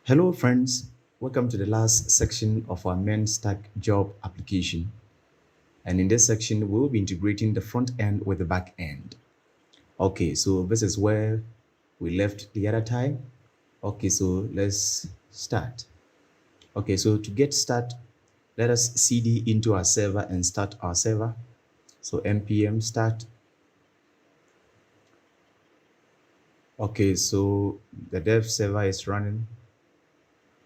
Hello friends, welcome to the last section of our MERN Stack Job application. And in this section, we will be integrating the front end with the back end. Okay, so this is where we left the other time. Okay, so let's start. Okay, so to get started, let us cd into our server and start our server. So npm start. Okay, so the dev server is running.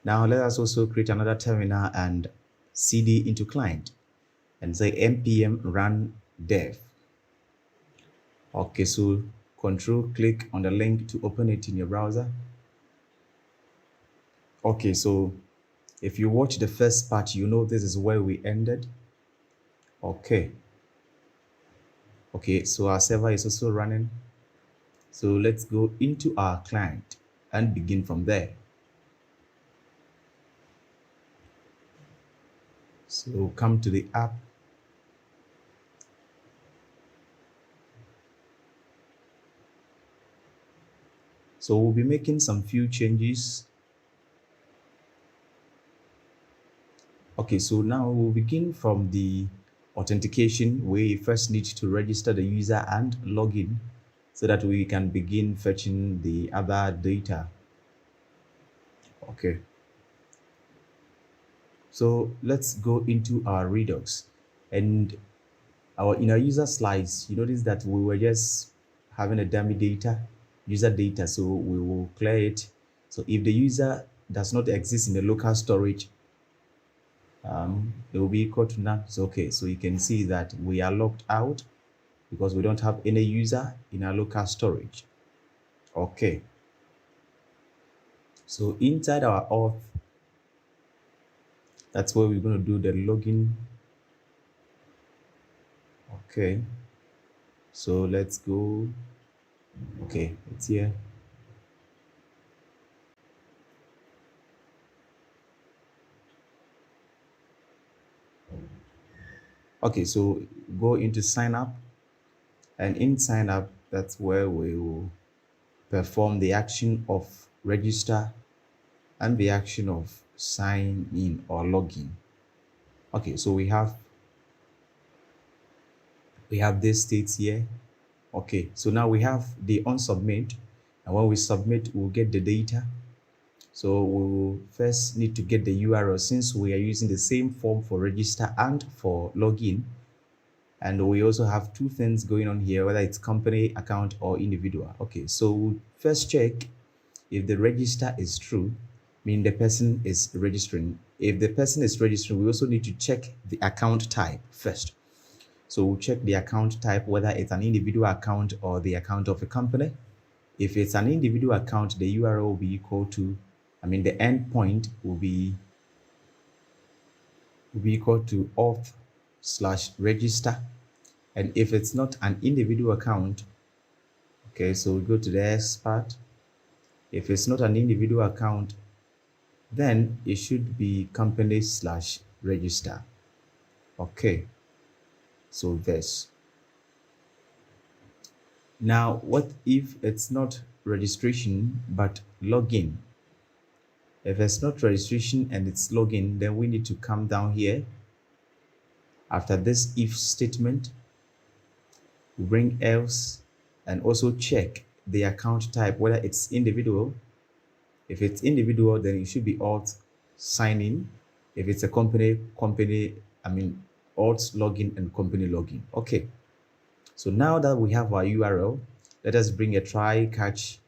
Now let us also create another terminal and cd into client and say npm run dev. Okay, so control click on the link to open it in your browser. Okay, so if you watch the first part, you know this is where we ended. Okay, so our server is also running. So let's go into our client and begin from there. So come to the app. So we'll be making some few changes. Okay, so now we'll begin from the authentication where you first need to register the user and log in so that we can begin fetching the other data. Okay, so let's go into our Redux, and in our user slides, you notice that we were just having a dummy user data, so we will clear it. So if the user does not exist in the local storage, it will be equal to none. So okay, so you can see that we are locked out because we don't have any user in our local storage. Okay, so inside our auth, that's where we're going to do the login. Okay, so let's go. Okay, it's here. Okay, so go into sign up, and in sign up, that's where we will perform the action of register and the action of sign in or login. Okay, so we have this states here. Okay, so now we have the on submit, and when we submit, we'll get the data. So we will first need to get the URL since we are using the same form for register and for login. And we also have two things going on here, whether it's company account or individual. Okay, so we'll first check if the register is true, meaning the person is registering. If the person is registering, we also need to check the account type first. So we'll check the account type, whether it's an individual account or the account of a company. If it's an individual account, the URL will be equal to, the endpoint will be equal to auth/register. And if it's not an individual account, okay, so we go to the next part. If it's not an individual account, then it should be company/register. Okay, so this. Now, what if it's not registration but login? If it's not registration and it's login, then we need to come down here. After this if statement, bring else, and also check the account type, whether it's individual. If it's individual, then it should be auth sign in. If it's a company, auth login and company login. Okay, so now that we have our URL, let us bring a try catch.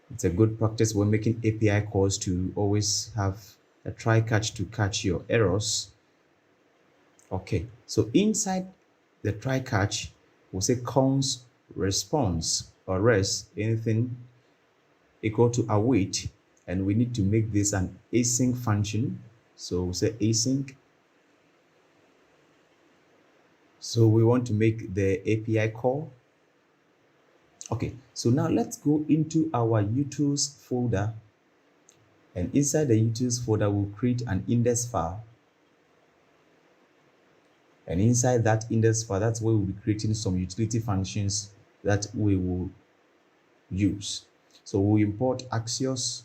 It's a good practice when making API calls to always have a try catch to catch your errors. Okay, so inside the try catch, we'll say const response or res, anything equal to await, and we need to make this an async function. So we'll say async. So we want to make the API call. Okay, so now let's go into our utils folder, and inside the utils folder, we'll create an index file. And inside that index file, that's where we'll be creating some utility functions that we will use. So we'll import Axios.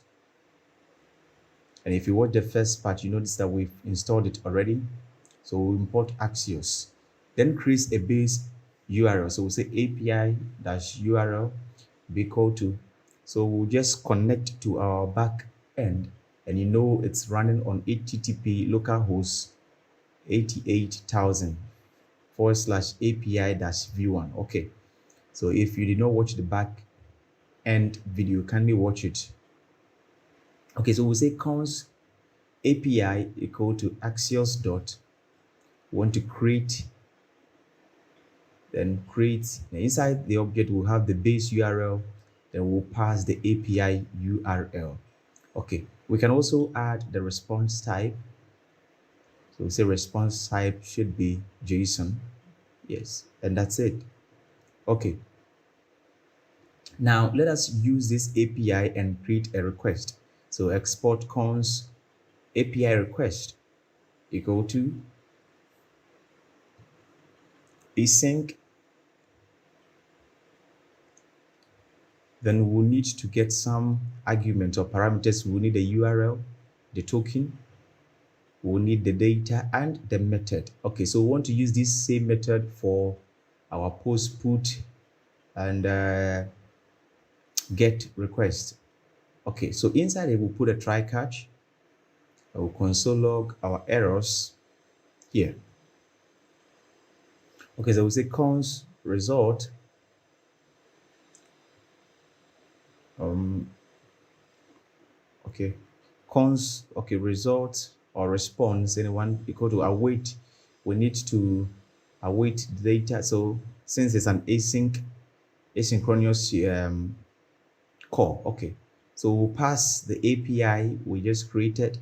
And if you watch the first part, you notice that we've installed it already. So we'll import Axios, then create a base URL. So we'll say API-URL be equal to. So we'll just connect to our back end, and you know it's running on HTTP localhost 88,000 / API-v1. Okay. So if you did not watch the back end video, kindly watch it. Okay, so we'll say const API equal to Axios dot. We want to create, then create. Then inside the object we'll have the base URL, then we'll pass the API URL. Okay, we can also add the response type. So we say response type should be JSON. Yes, and that's it. Okay. Now let us use this API and create a request. So export const API request equal to async. Then we'll need to get some arguments or parameters. We'll need the URL, the token, we'll need the data, and the method. Okay, so we want to use this same method for our post, put, and get request. Okay, so inside it we'll put a try catch. I will console log our errors here. Okay, so we'll say const result result or response anyone equal to await. We need to await the data. So since it's an asynchronous call, okay, so we'll pass the API we just created,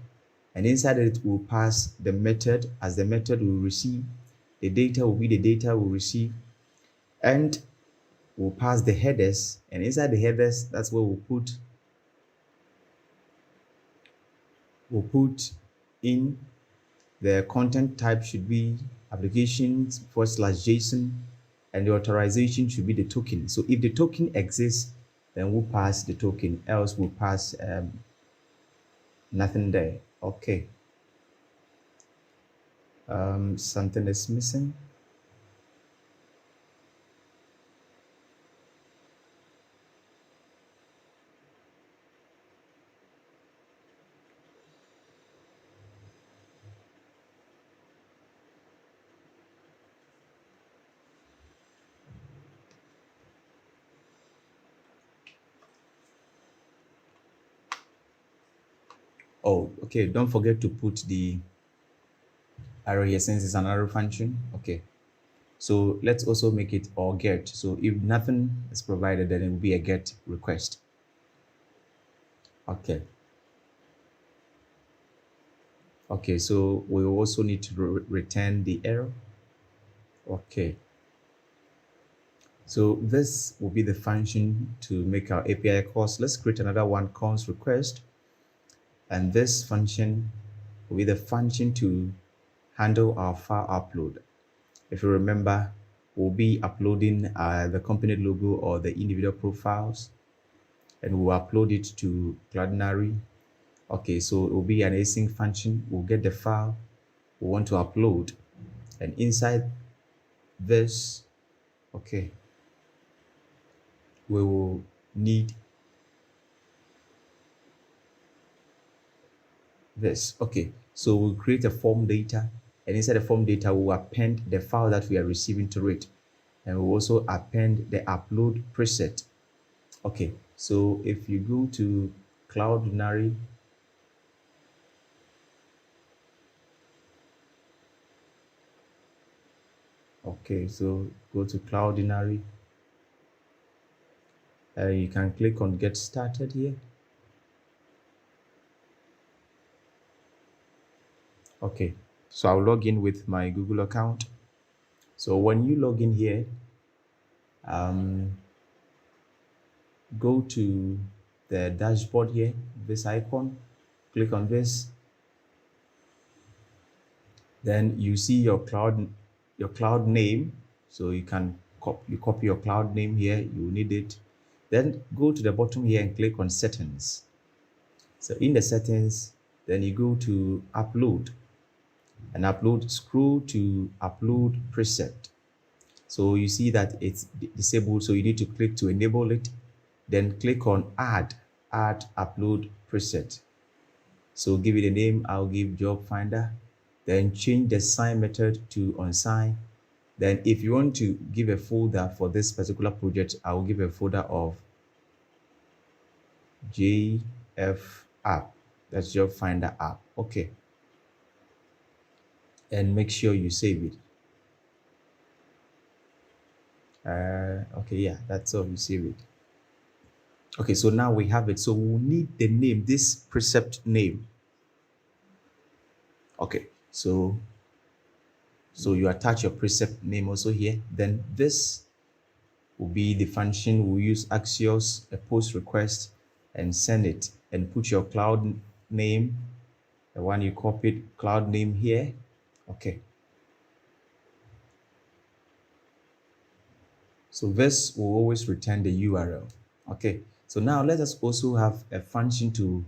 and inside it we'll pass the method as the method will receive. The data will be the data we'll receive, and we'll pass the headers, and inside the headers that's where we'll put in the content type should be applications / JSON, and the authorization should be the token. So if the token exists, then we'll pass the token, else we'll pass nothing there. Okay. Something is missing. Oh, okay, don't forget to put the arrow here since it's an arrow function. Okay, so let's also make it or get. So if nothing is provided, then it will be a get request. Okay. Okay, so we also need to return the error. Okay. So this will be the function to make our API calls. Let's create another one, const request. And this function will be the function to handle our file upload. If you remember, we'll be uploading the company logo or the individual profiles, and we'll upload it to Cloudinary. Okay, so it will be an async function. We'll get the file we want to upload, and inside this, okay, we will need this. Okay, so we'll create a form data, and inside the form data we'll append the file that we are receiving to it, and we'll also append the upload preset. Okay, so if you go to Cloudinary, okay, so go to Cloudinary, you can click on get started here. Okay, so I'll log in with my Google account. So when you log in here, go to the dashboard here, this icon, click on this, then you see your cloud name. So you can copy your cloud name here, you need it. Then go to the bottom here and click on settings. So in the settings, then you go to upload, and upload, scroll to upload preset. So you see that it's disabled, so you need to click to enable it, then click on add upload preset. So give it a name. I'll give job finder, then change the sign method to unsign. Then if you want to give a folder for this particular project, I will give a folder of JF app, that's job finder app. Okay, and make sure you save it. Okay, yeah, that's all, you save it. Okay, so now we have it. So we'll need the name, this precept name. Okay, so you attach your precept name also here. Then this will be the function. We'll use Axios, a post request, and send it, and put your cloud name, the one you copied, cloud name here. Okay, so this will always return the URL. Okay, so now let us also have a function to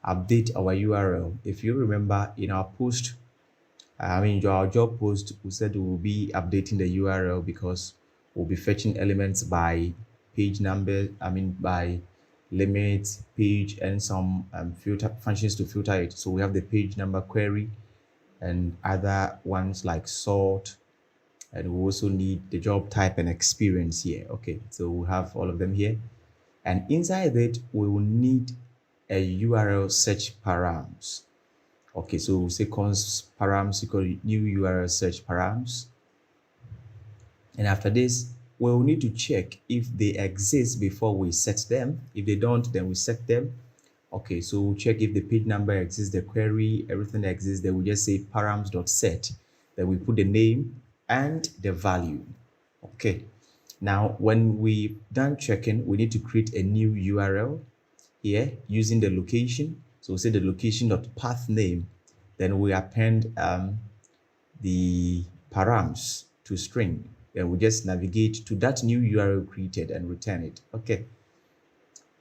update our URL. If you remember, in our post, our job post, we said we will be updating the URL because we'll be fetching elements by page number, by limit, page, and some filter functions to filter it. So we have the page number query and other ones like sort, and we also need the job type and experience here. Okay, so we have all of them here, and inside it we will need a URL search params. Okay, so we'll say const params equal new URL search params, and after this we'll need to check if they exist before we set them. If they don't, then we set them. Okay, so we'll check if the page number exists, the query, everything exists. Then we just say params.set, then we put the name and the value. Okay, now when we done checking, we need to create a new URL here using the location. So we'll say the location.path name, then we append the params to string, then we just navigate to that new URL created and return it. Okay,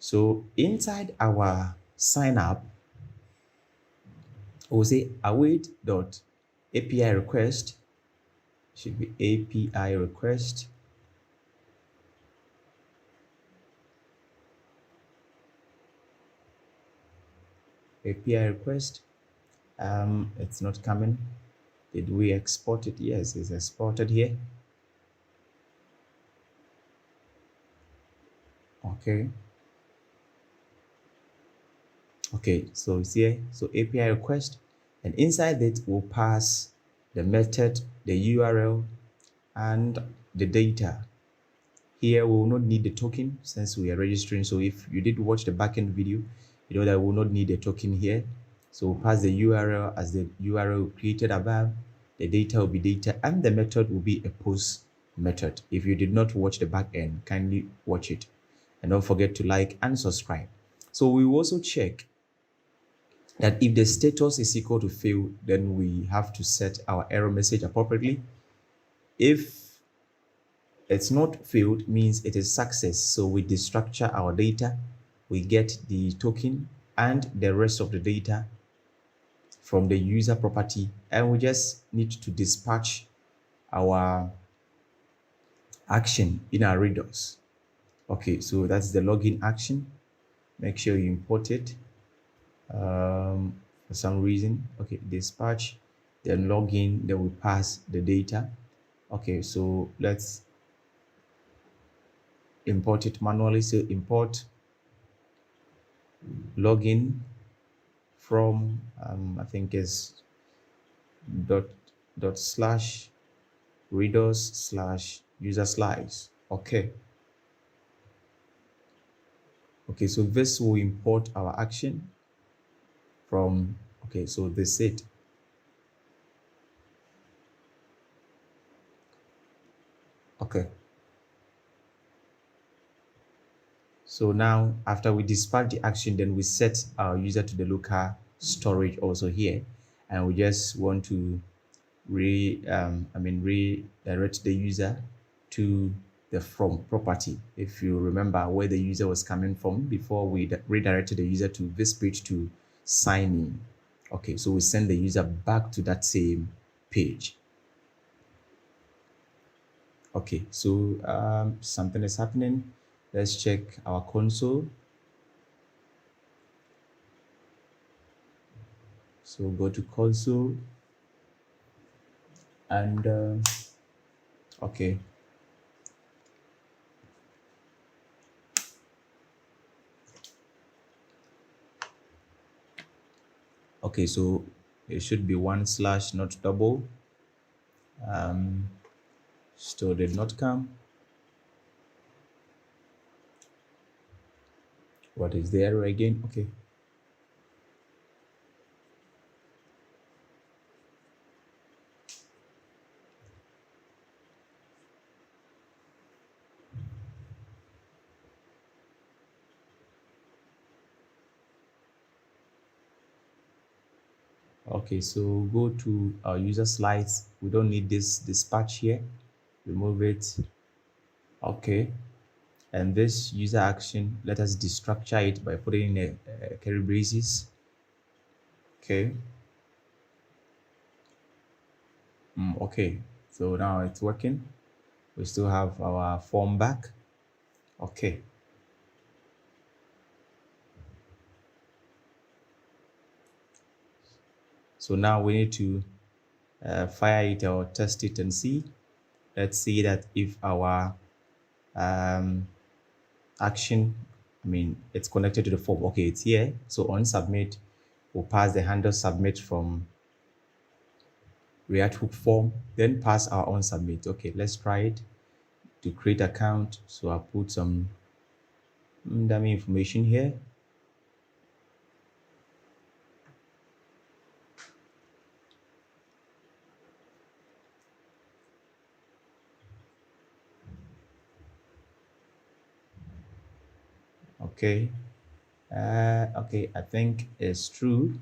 so inside our sign up, we'll say await.api request, should be API request, API request. It's not coming. Did we export it? Yes, it's exported here. Okay, so it's here. So API request, and inside it we'll pass the method, the URL, and the data. Here we will not need the token since we are registering. So if you did watch the backend video, you know that we will not need a token here. So we'll pass the URL as the URL created above, the data will be data, and the method will be a post method. If you did not watch the backend, kindly watch it, and don't forget to like and subscribe. So we will also check that if the status is equal to fail, then we have to set our error message appropriately. If it's not failed, means it is success. So we destructure our data, we get the token and the rest of the data from the user property, and we just need to dispatch our action in our readers. Okay, so that's the login action. Make sure you import it. For some reason, okay, dispatch, then login, then we pass the data. Okay, so let's import it manually. So import login from I think is dot slash readers slash user slides. Okay, so this will import our action from, okay, so this it. Okay, so now after we dispatch the action, then we set our user to the local storage also here, and we just want to redirect the user to the from property. If you remember where the user was coming from before, we redirected the user to this page to sign in. Okay, so we send the user back to that same page. Okay, so something is happening. Let's check our console. So go to console and okay. Okay, so it should be 1/ not double. Still did not come. What is the error again? Okay. Okay, so go to our user slides. We don't need this dispatch here. Remove it. Okay. And this user action, let us destructure it by putting in a curly braces. Okay. Okay. So now it's working. We still have our form back. Okay. So now we need to fire it or test it and see. Let's see that if our action, it's connected to the form. Okay, it's here. So on submit, we'll pass the handle submit from React hook form, then pass our on submit. Okay, let's try it. To create account, so I'll put some dummy information here. Okay. Okay, I think it's true,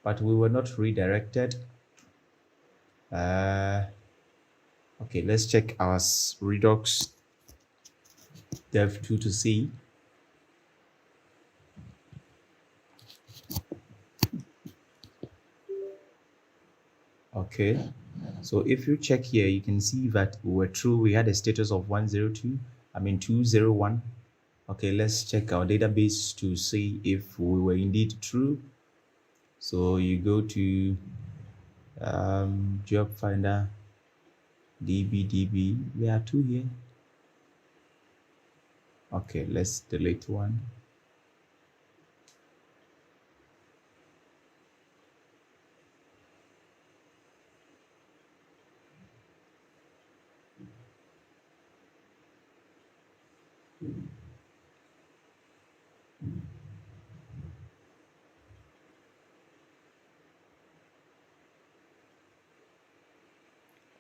but we were not redirected. Okay, let's check our Redux dev2 to see. Okay, so if you check here, you can see that we were true. We had a status of 201. Okay, let's check our database to see if we were indeed true. So you go to Job Finder, DB. There are two here. Okay, let's delete one.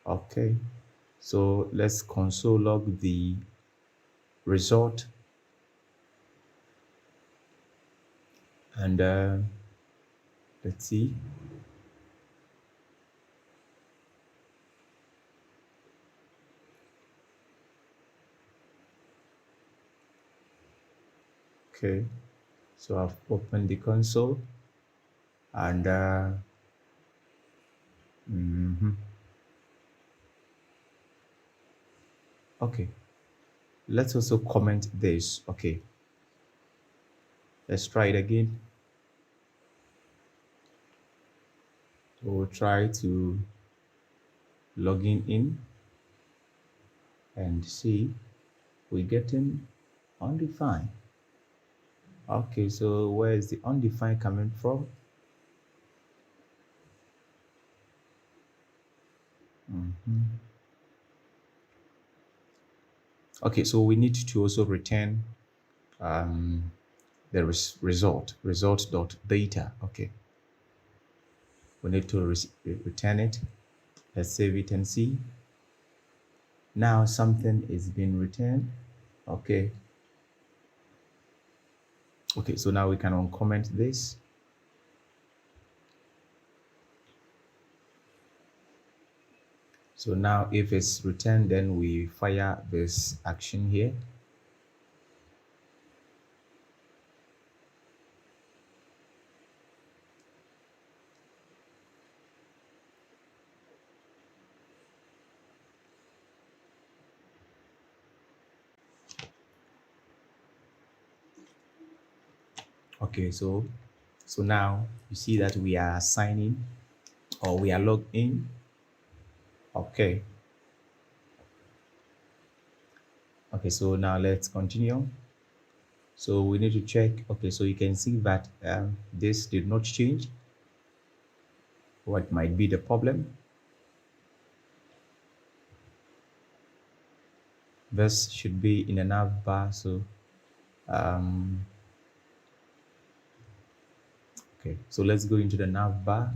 Okay, so let's console log the result and let's see. Okay, so I've opened the console and okay, let's also comment this. Okay, let's try it again. We'll try to log in and see we're getting undefined. Okay, so where is the undefined coming from? Okay, so we need to also return the result.data. Okay, we need to return it. Let's save it and see. Now something is being returned. Okay, so now we can uncomment this. So now if it's returned, then we fire this action here. Okay, so now you see that we are signing or we are logged in. Okay. Okay, so now let's continue. So we need to check. Okay, so you can see that this did not change. What might be the problem? This should be in a nav bar. So okay, so let's go into the nav bar,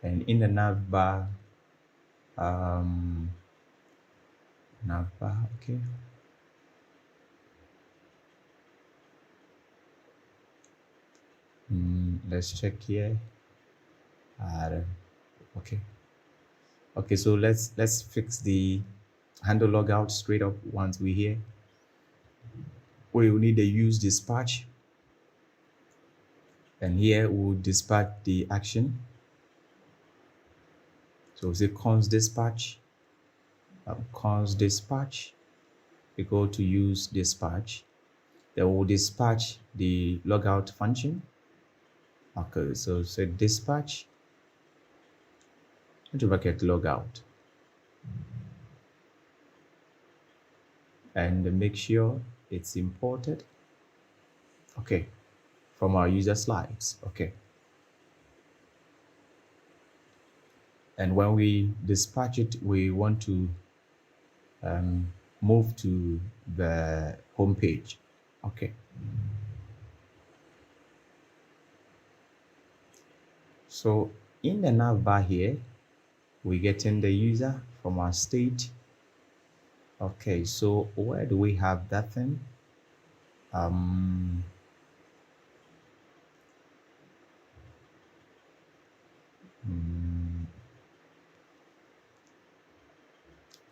and in the nav bar, okay. Let's check here. Okay. Okay, so let's fix the handle logout straight up once we're here. We will need the use dispatch, and here we'll dispatch the action. So say const dispatch, we go to use dispatch, then we'll dispatch the logout function. Okay, so say dispatch into bracket logout, and make sure it's imported, okay, from our user slides. Okay, and when we dispatch it, we want to move to the home page. Okay, so in the nav bar here, we get in the user from our state. Okay, so where do we have that thing?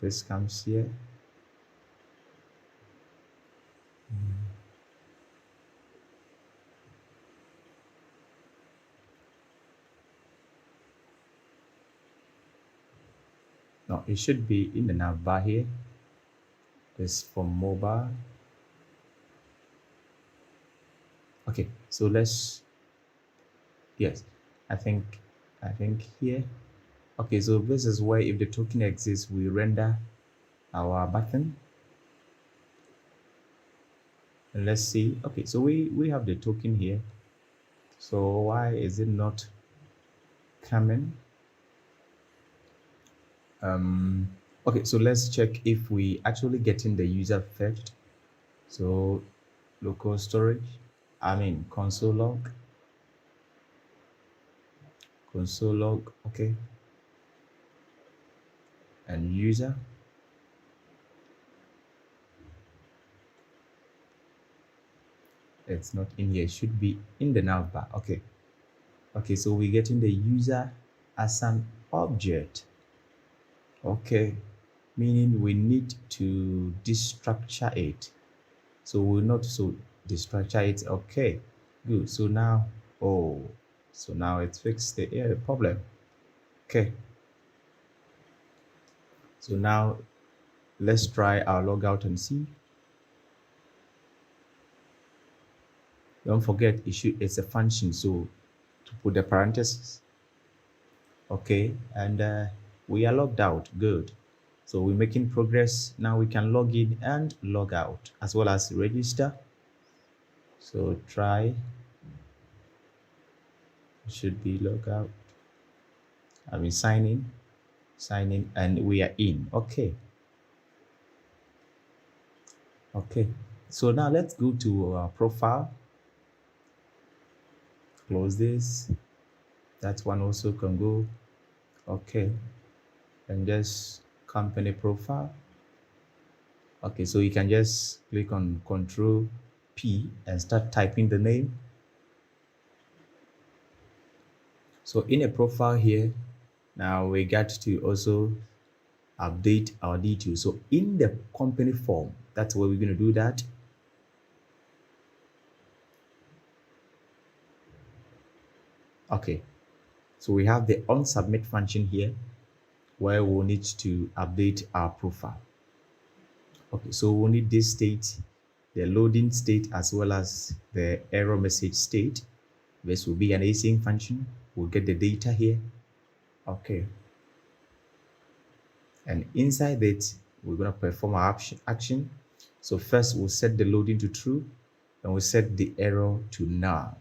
This comes here. No, it should be in the nav bar here. This for mobile. Okay, so let's, yes, I think here. Okay, so this is where if the token exists, we render our button. And let's see. Okay, so we have the token here. So why is it not coming? Okay, so let's check if we actually get in the user fetched. So local storage, console log, okay, and user. It's not in here, it should be in the nav bar. Okay, so we get in the user as an object. Okay, meaning we need to destructure it. So we'll not destructure it. Okay, good. So now, so now it's fixed the problem. Okay, so now let's try our logout and see. Don't forget, it's a function, so to put the parentheses. Okay, and we are logged out. Good. So we're making progress. Now we can log in and log out as well as register. So try, should be log out. Sign in, and we are in. Okay, so now let's go to our profile. Close this. That one also can go. Okay, and just company profile. Okay, so you can just click on Control P and start typing the name. So in a profile here, now we got to also update our details. So in the company form, that's where we're going to do that. Okay, so we have the onSubmit function here where we'll need to update our profile. Okay, so we'll need this state the loading state as well as the error message state. This will be an async function. We'll get the data here. Okay. And inside it, we're going to perform our action. So first we'll set the loading to true, and we'll set the error to null.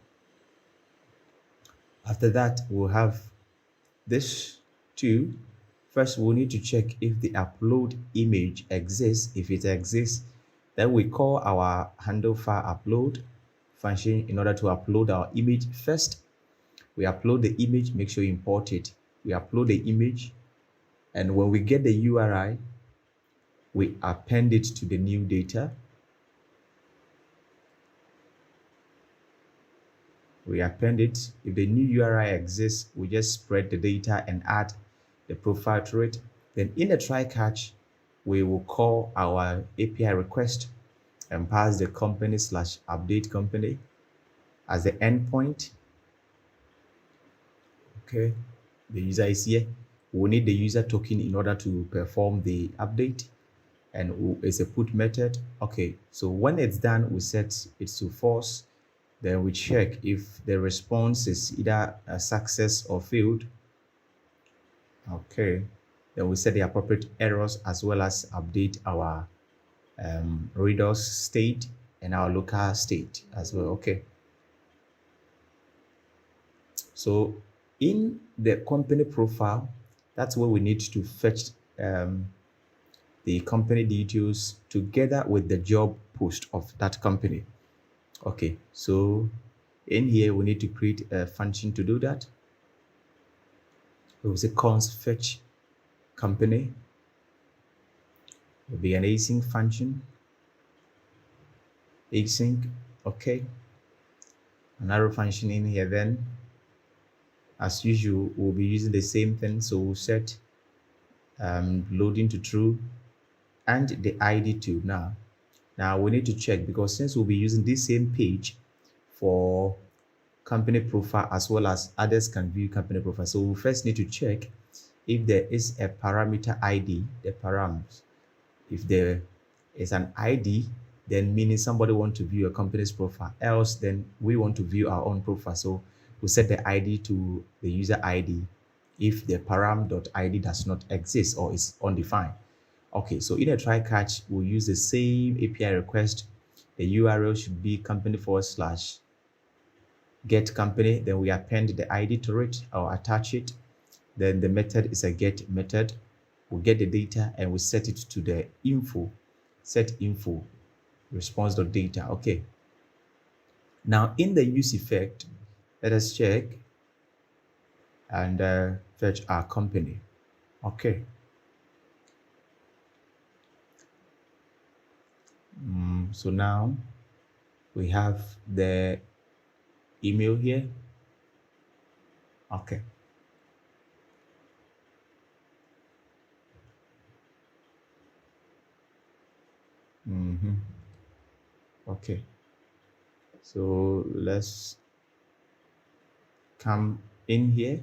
After that, we'll have this too. First, we'll need to check if the upload image exists. If it exists, then we call our handle file upload function in order to upload our image. First, we upload the image, make sure you import it. We upload the image, and when we get the URI, we append it to the new data. We append it. If the new URI exists, we just spread the data and add the profile to it. Then in the try catch, we will call our API request and pass the company/update company as the endpoint. Okay, the user is here. We need the user token in order to perform the update, and it's a put method. Okay, so when it's done, we set it to false. Then we check if the response is either a success or failed. Okay, then we set the appropriate errors as well as update our Redux state and our local state as well. Okay, so in the company profile, that's where we need to fetch the company details together with the job post of that company. Okay, so in here we need to create a function to do that. It will say const fetch company. It will be an async function. Async, okay. Another function in here then. As usual, we'll be using the same thing. So we'll set loading to true and the ID to now. Now we need to check, because since we'll be using this same page for company profile as well as others can view company profile. So we first need to check if there is a parameter ID, the params. If there is an ID, then meaning somebody want to view a company's profile. Else, then we want to view our own profile. So we set the ID to the user ID if the param.id does not exist or is undefined. Okay, so in a try catch, we'll use the same API request. The URL should be company/get company. Then we append the ID to it or attach it. Then the method is a get method. We'll get the data and we set it to the info, set info response.data. Okay. Now in the use effect, let us check and fetch our company. Okay. So now we have the email here. Okay. Okay. So let's come in here.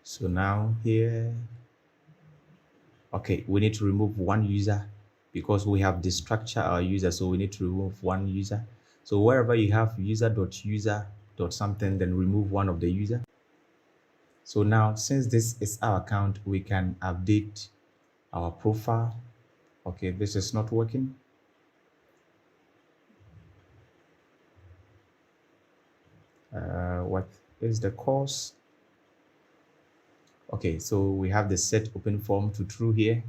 So now here, okay, we need to remove one user because we have destructure our user, so we need to remove one user. So wherever you have user.user.something, then remove one of the user. So now, since this is our account, we can update our profile. Okay, this is not working. What is the cause? Okay, so we have the set open form to true here.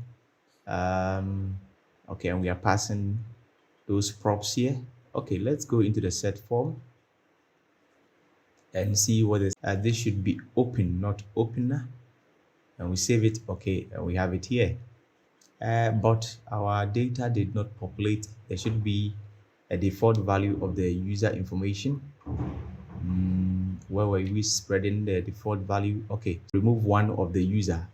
Okay, and we are passing those props here. Okay, let's go into the set form and see what is. This should be open, not opener. And we save it. Okay, and we have it here. But our data did not populate. There should be a default value of the user information. Where were we spreading the default value? Okay, remove one of the user.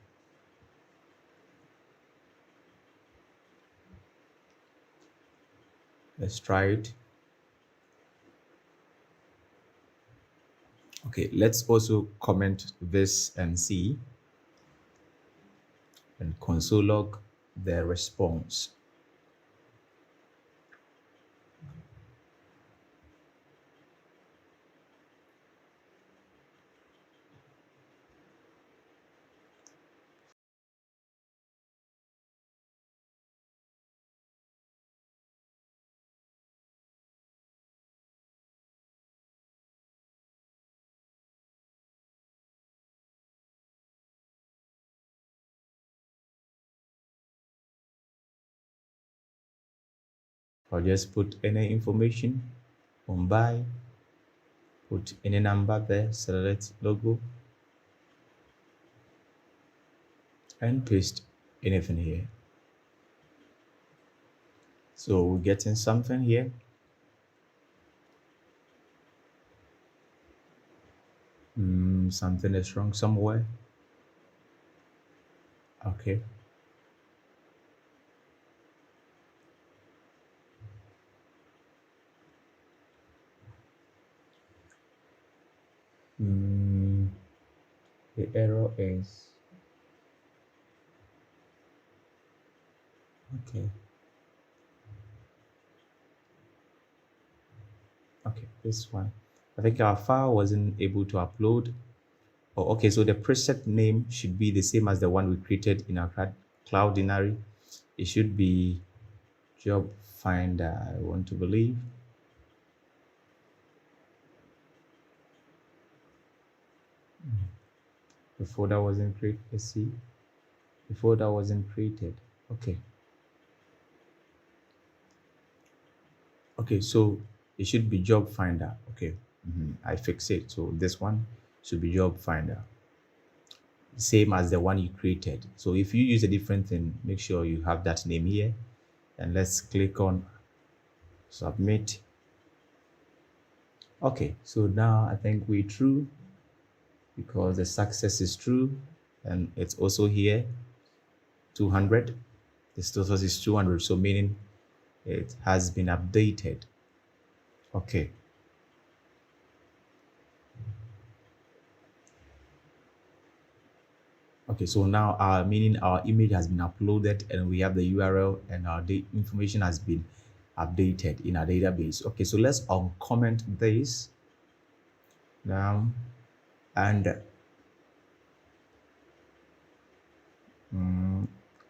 Let's try it. Okay, let's also comment this and see and console log the response. I'll just put any information on buy, put any number there, select logo, and paste anything here. So we're getting something here. Something is wrong somewhere. Okay. The error is okay. Okay, this one. I think our file wasn't able to upload. Oh, okay, so the preset name should be the same as the one we created in our Cloudinary. It should be Job Finder, I want to believe. The folder wasn't created. Let's see. The folder wasn't created. Okay. Okay, so it should be Job Finder. Okay, I fix it. So this one should be Job Finder, same as the one you created. So if you use a different thing, make sure you have that name here. And let's click on submit. Okay, so now I think we're true because the success is true, and it's also here 200. The status is 200, so meaning it has been updated. Okay. Okay, so now our image has been uploaded and we have the URL and our information has been updated in our database. Okay, so let's uncomment this now and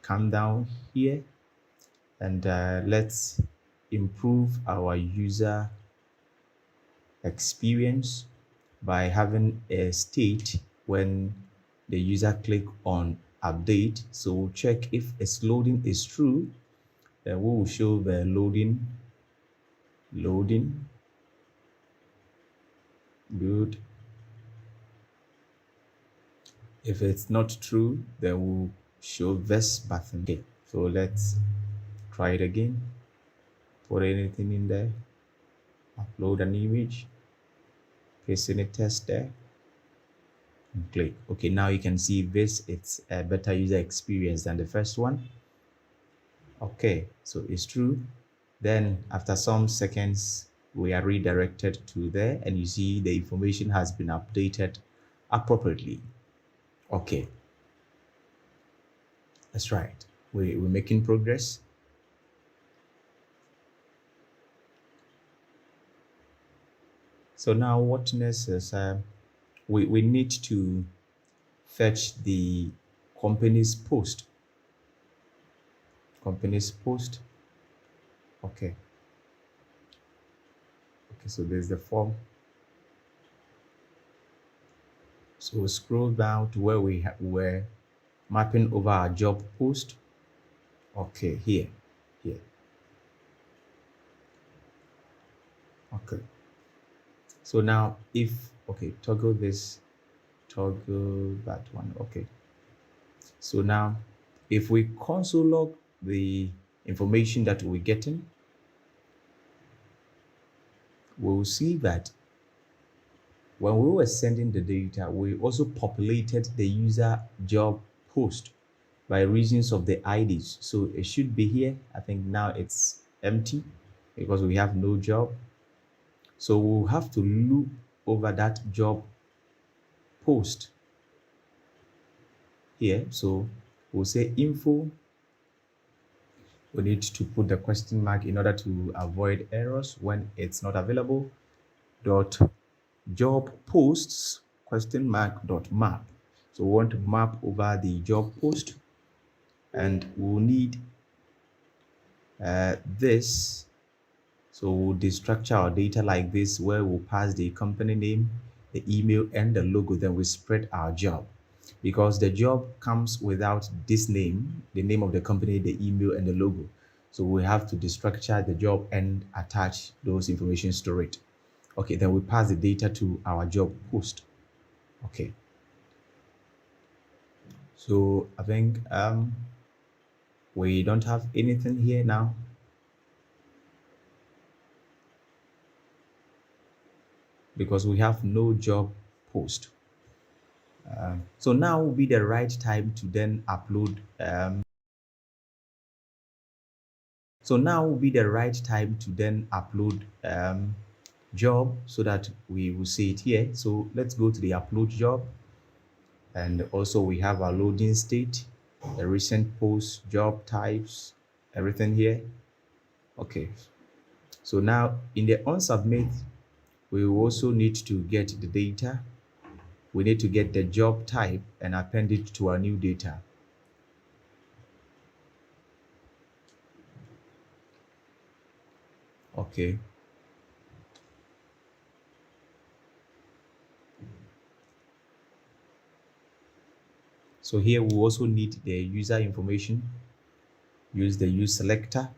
come down here and let's improve our user experience by having a state when the user click on update. So we'll check if its loading is true, then we will show the loading. Good. If it's not true, then we'll show this button. Okay, so let's try it again. Put anything in there, upload an image, paste in a test there, and click. Okay, now you can see this, it's a better user experience than the first one. Okay, so it's true. Then after some seconds, we are redirected to there and you see the information has been updated appropriately. Okay, that's right. We're making progress. So now what next is we need to fetch the company's post. Okay, so there's the form. So scroll down to where we were mapping over our job post. Okay, here. Okay, so now toggle that one. Okay, so now if we console log the information that we're getting, we'll see that when we were sending the data, we also populated the user job post by reasons of the IDs. So it should be here. I think now it's empty because we have no job. So we'll have to loop over that job post here. So we'll say info. We need to put the question mark in order to avoid errors when it's not available. Dot job posts dot map. So we want to map over the job post, and we'll need this. So we'll destructure our data like this, where we'll pass the company name, the email, and the logo. Then we spread our job, because the job comes without this name, the name of the company, the email, and the logo. So we have to destructure the job and attach those informations to it. Okay, then we pass the data to our job post. Okay. So I think we don't have anything here now. Because we have no job post. So now will be the right time to then upload. So now will be the right time to then upload job so that we will see it here. So let's go to the upload job. And also we have our loading state, the recent post, job types, everything here. Okay. So now in the onSubmit, we will also need to get the data. We need to get the job type and append it to our new data. Okay. So here we also need the user information. Use the use selector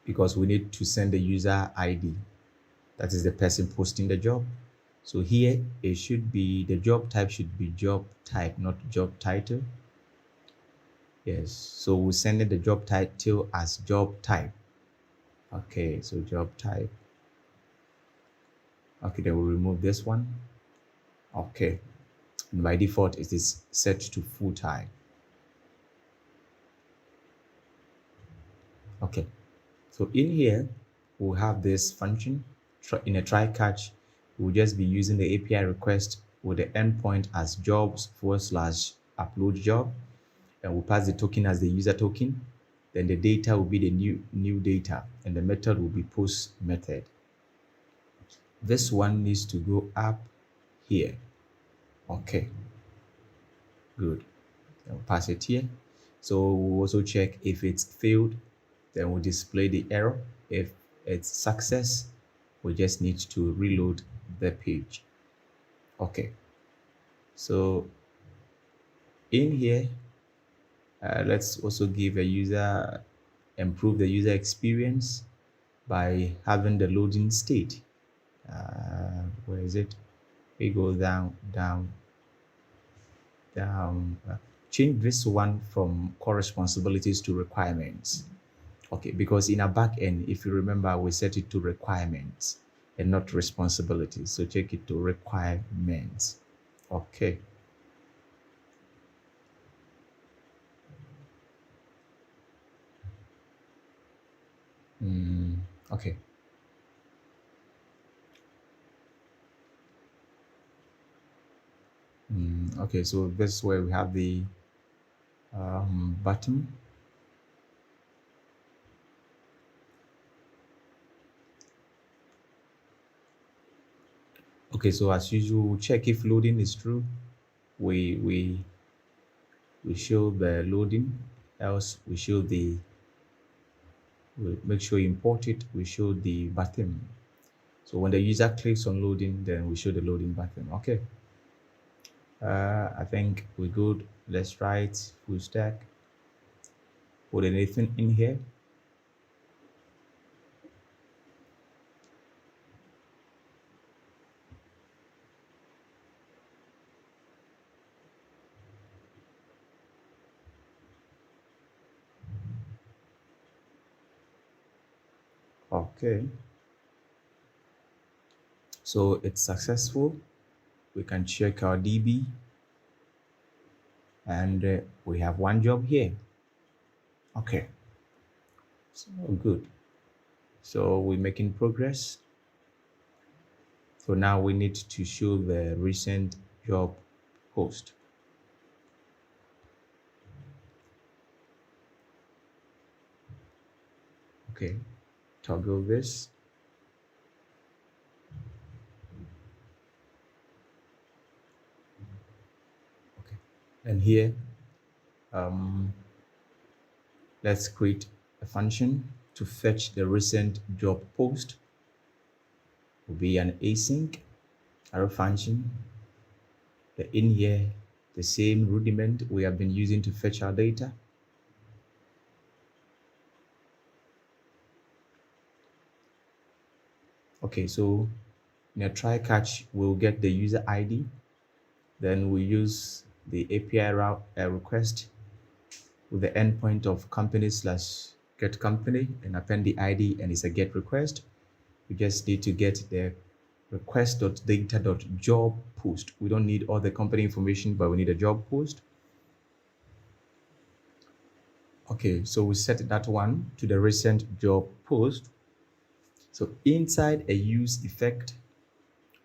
because we need to send the user ID. That is the person posting the job. So here it should be, the job type should be job type, not job title. Yes, so we're sending the job title as job type. Okay, so job type. Okay, then we'll remove this one. Okay, and by default it is set to full time. Okay, so in here we'll have this function. In a try catch, we'll just be using the API request with the endpoint as jobs/upload job, and we'll pass the token as the user token. Then the data will be the new data, and the method will be post method. This one needs to go up here. Okay, good. I'll pass it here. So we'll also check if it's failed, then we'll display the error. If it's success, we just need to reload the page. Okay, so in here, let's also give a user, improve the user experience by having the loading state. Where is it? We go down. Change this one from core responsibilities to requirements. Okay, because in a backend, if you remember, we set it to requirements and not responsibilities. So check it to requirements. Okay. Okay. Okay, so this is where we have the button. Okay, so as usual, we'll check if loading is true. We show the loading, else we show the, we'll make sure you import it, we show the button. So when the user clicks on loading, then we show the loading button. Okay. I think we're good. Let's try it. Fullstack. Put anything in here. Okay. So it's successful. We can check our DB. And we have one job here. Okay. So good. So we're making progress. So now we need to show the recent job post. Okay, toggle this. Okay, and here, let's create a function to fetch the recent job post. Will be an async arrow function. In here, the same rudiment we have been using to fetch our data. Okay, so in a try catch, we'll get the user ID. Then we use the API route request with the endpoint of company slash get company and append the ID, and it's a get request. We just need to get the request.data.job post. We don't need all the company information, but we need a job post. Okay, so we set that one to the recent job post. So inside a use effect,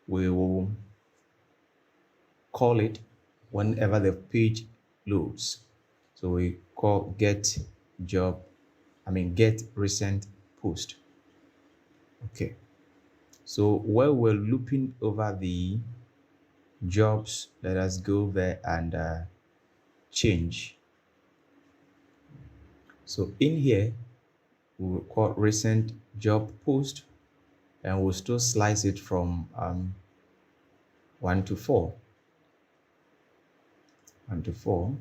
we will call it whenever the page loads. So we call get recent post. Okay, so while we're looping over the jobs, let us go there and change. So in here, we'll call recent job post, and we'll still slice it from 1 to 4. 1 to 4.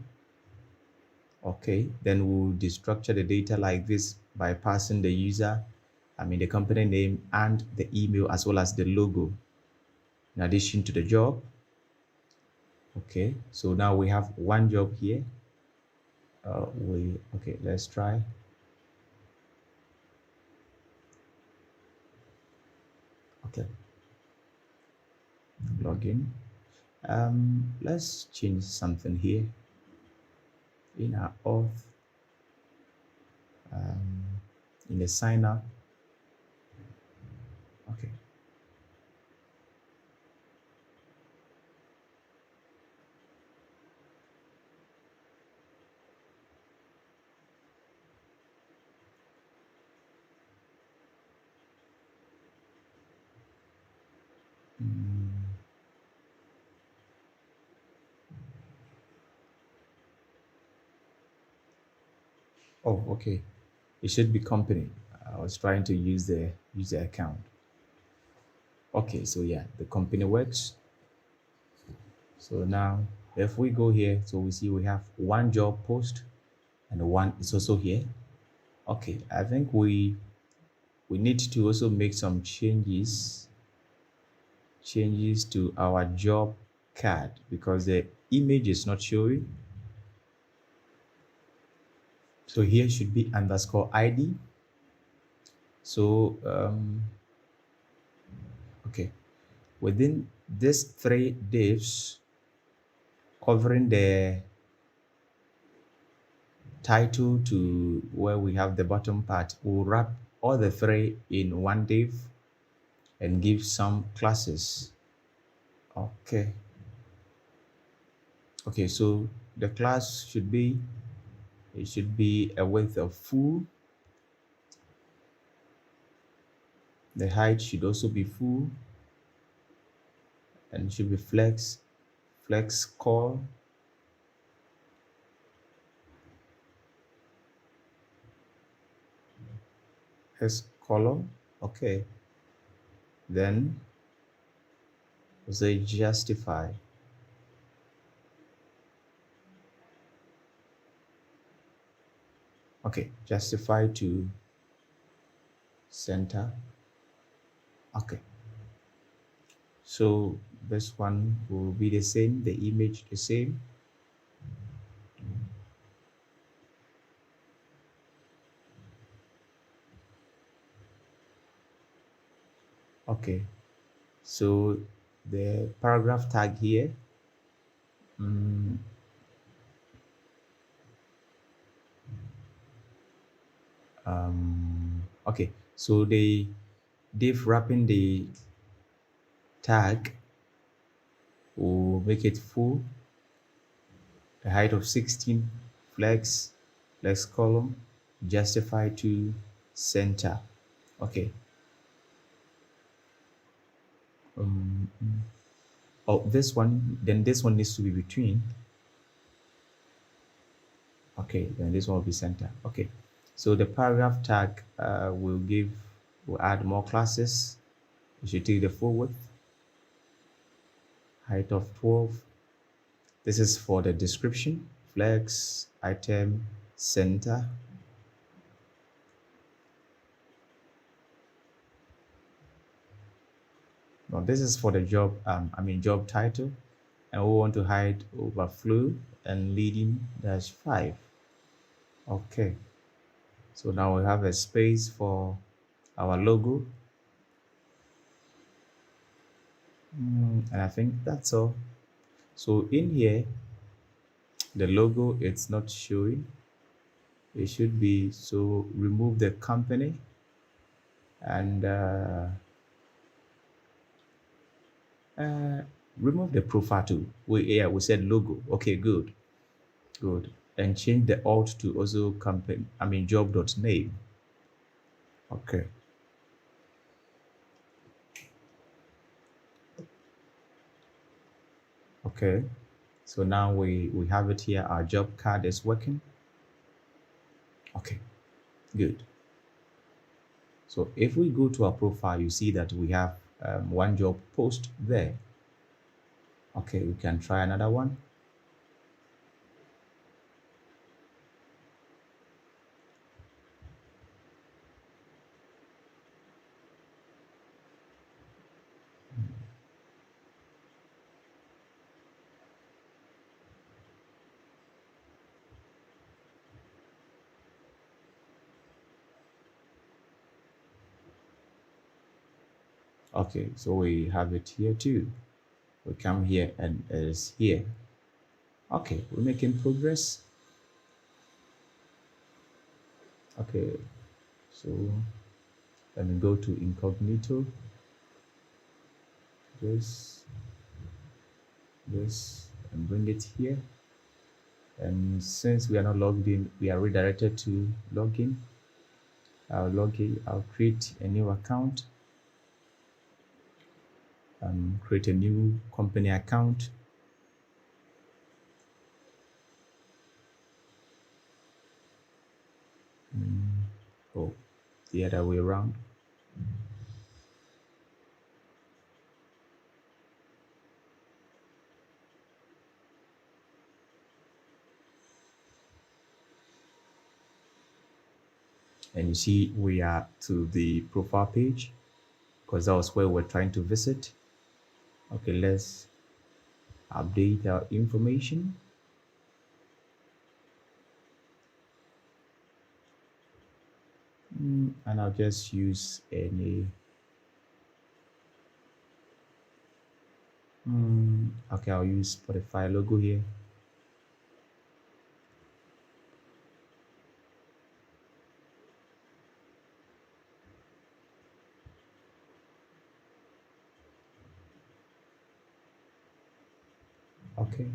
Okay, then we'll destructure the data like this by passing the user, the company name and the email as well as the logo in addition to the job. Okay, so now we have one job here. Let's try. Okay, login. Let's change something here in our auth, in the sign up. Okay, oh, okay, it should be company. I was trying to use the user account. Okay, so yeah, the company works. So now if we go here, so we see we have one job post and one is also here. Okay, I think we need to also make some changes to our job card because the image is not showing. So here should be underscore ID. So okay, within these 3 divs covering the title to where we have the bottom part, we'll wrap all the 3 in one div and give some classes. Okay, so the class should be a width of full. The height should also be full, and it should be flex core. Has column. Okay, then say justify. Okay, justify to center. Okay, so this one will be the same, the image the same. Okay, so the paragraph tag here, okay, so the div wrapping the tag will make it full, the height of 16, flex column, justify to center. Okay, this one needs to be between. Okay, then this one will be center. Okay, so the paragraph tag will add more classes. You should take the full width, height of 12. This is for the description, flex, item, center. Now this is for the job, job title, and we want to hide overflow and leading -5. Okay, so now we have a space for our logo. And I think that's all. So in here, the logo, it's not showing. It should be, so remove the company and remove the profile too. We said logo. Okay, good. And change the alt to also company, job.name. Okay. Okay. So now we have it here. Our job card is working. Okay, good. So if we go to our profile, you see that we have one job post there. Okay, we can try another one. Okay, so we have it here too. We come here and it is here. Okay, we're making progress. Okay, so let me go to incognito. This, and bring it here. And since we are not logged in, we are redirected to login. I'll log in, I'll create a new account. Create a new company account. Oh, the other way around. And you see we are to the profile page because that was where we're trying to visit. Okay, let's update our information. And I'll just use any okay, I'll use Spotify logo here. Okay,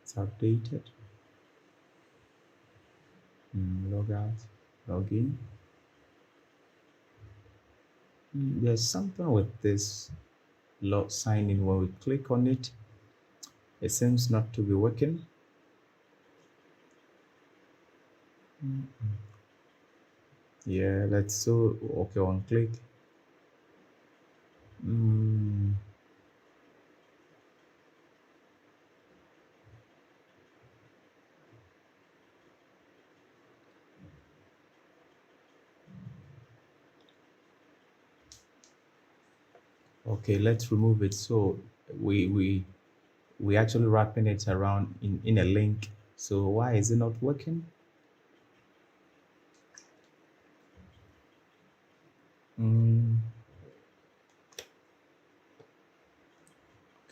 it's updated. Log out, log in. There's something with this log sign in. When we click on it, it seems not to be working. Yeah, let's so okay, on click. Okay, let's remove it. So we actually wrapping it around in a link. So why is it not working?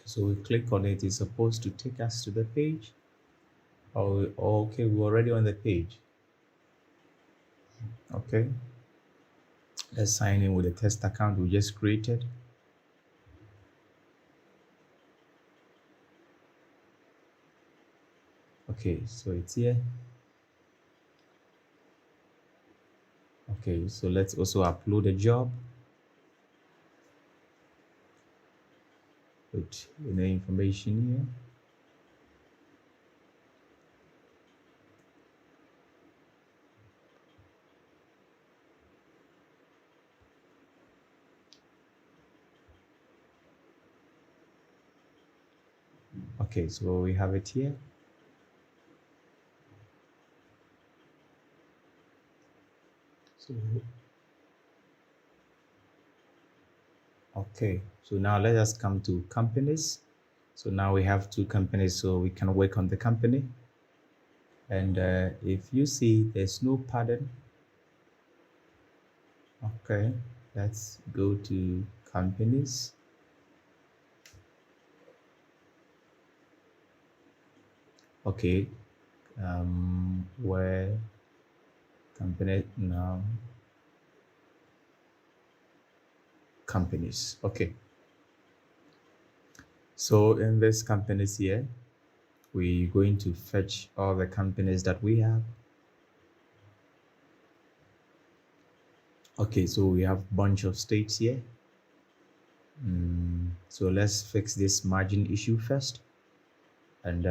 So we click on it. It's supposed to take us to the page. Oh, okay, we're already on the page. Okay, let's sign in with the test account we just created. Okay, so it's here. Okay, so let's also upload a job with the information here. Okay, so we have it here. So Okay, so now let us come to companies. So now we have two companies, so we can work on the company. And if you see there's no pattern, okay, let's go to companies. Okay, where company now, companies. Okay, so in this companies here, we're going to fetch all the companies that we have. Okay, so we have a bunch of states here. So let's fix this margin issue first. And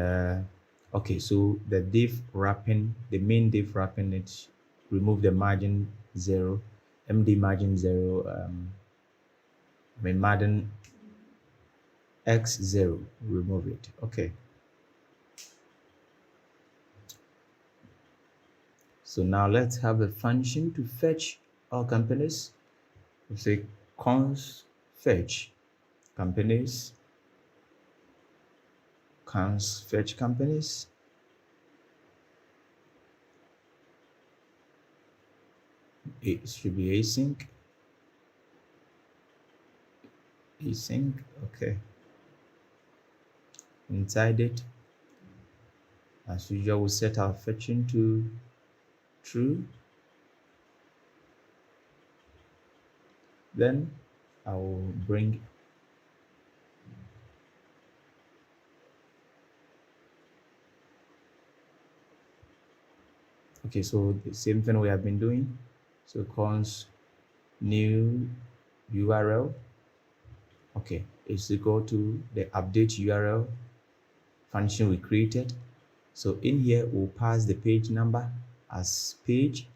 okay, so the div wrapping, the main div wrapping, it remove the margin 0, md margin 0, margin x0, remove it. Okay, so now let's have a function to fetch all companies. We say const fetch companies, const fetch companies. It should be async. Okay. Inside it, as usual, we set our fetching to true. Then I will bring okay, so the same thing we have been doing. So const new URL. Okay, is equal to the update URL function we created. So in here we'll pass the page number as page.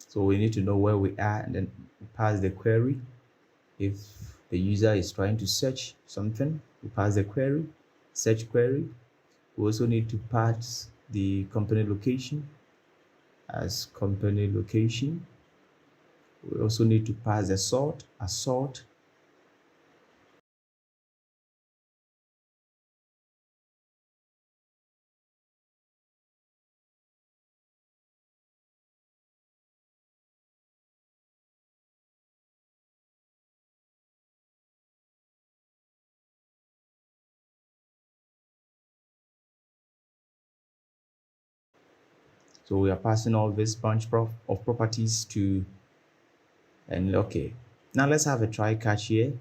So we need to know where we are, and then pass the query. If the user is trying to search something, we pass the query, search query. We also need to pass the company location as company location. We also need to pass the sort as sort. So we are passing all this bunch of properties to, and okay. Now let's have a try catch here.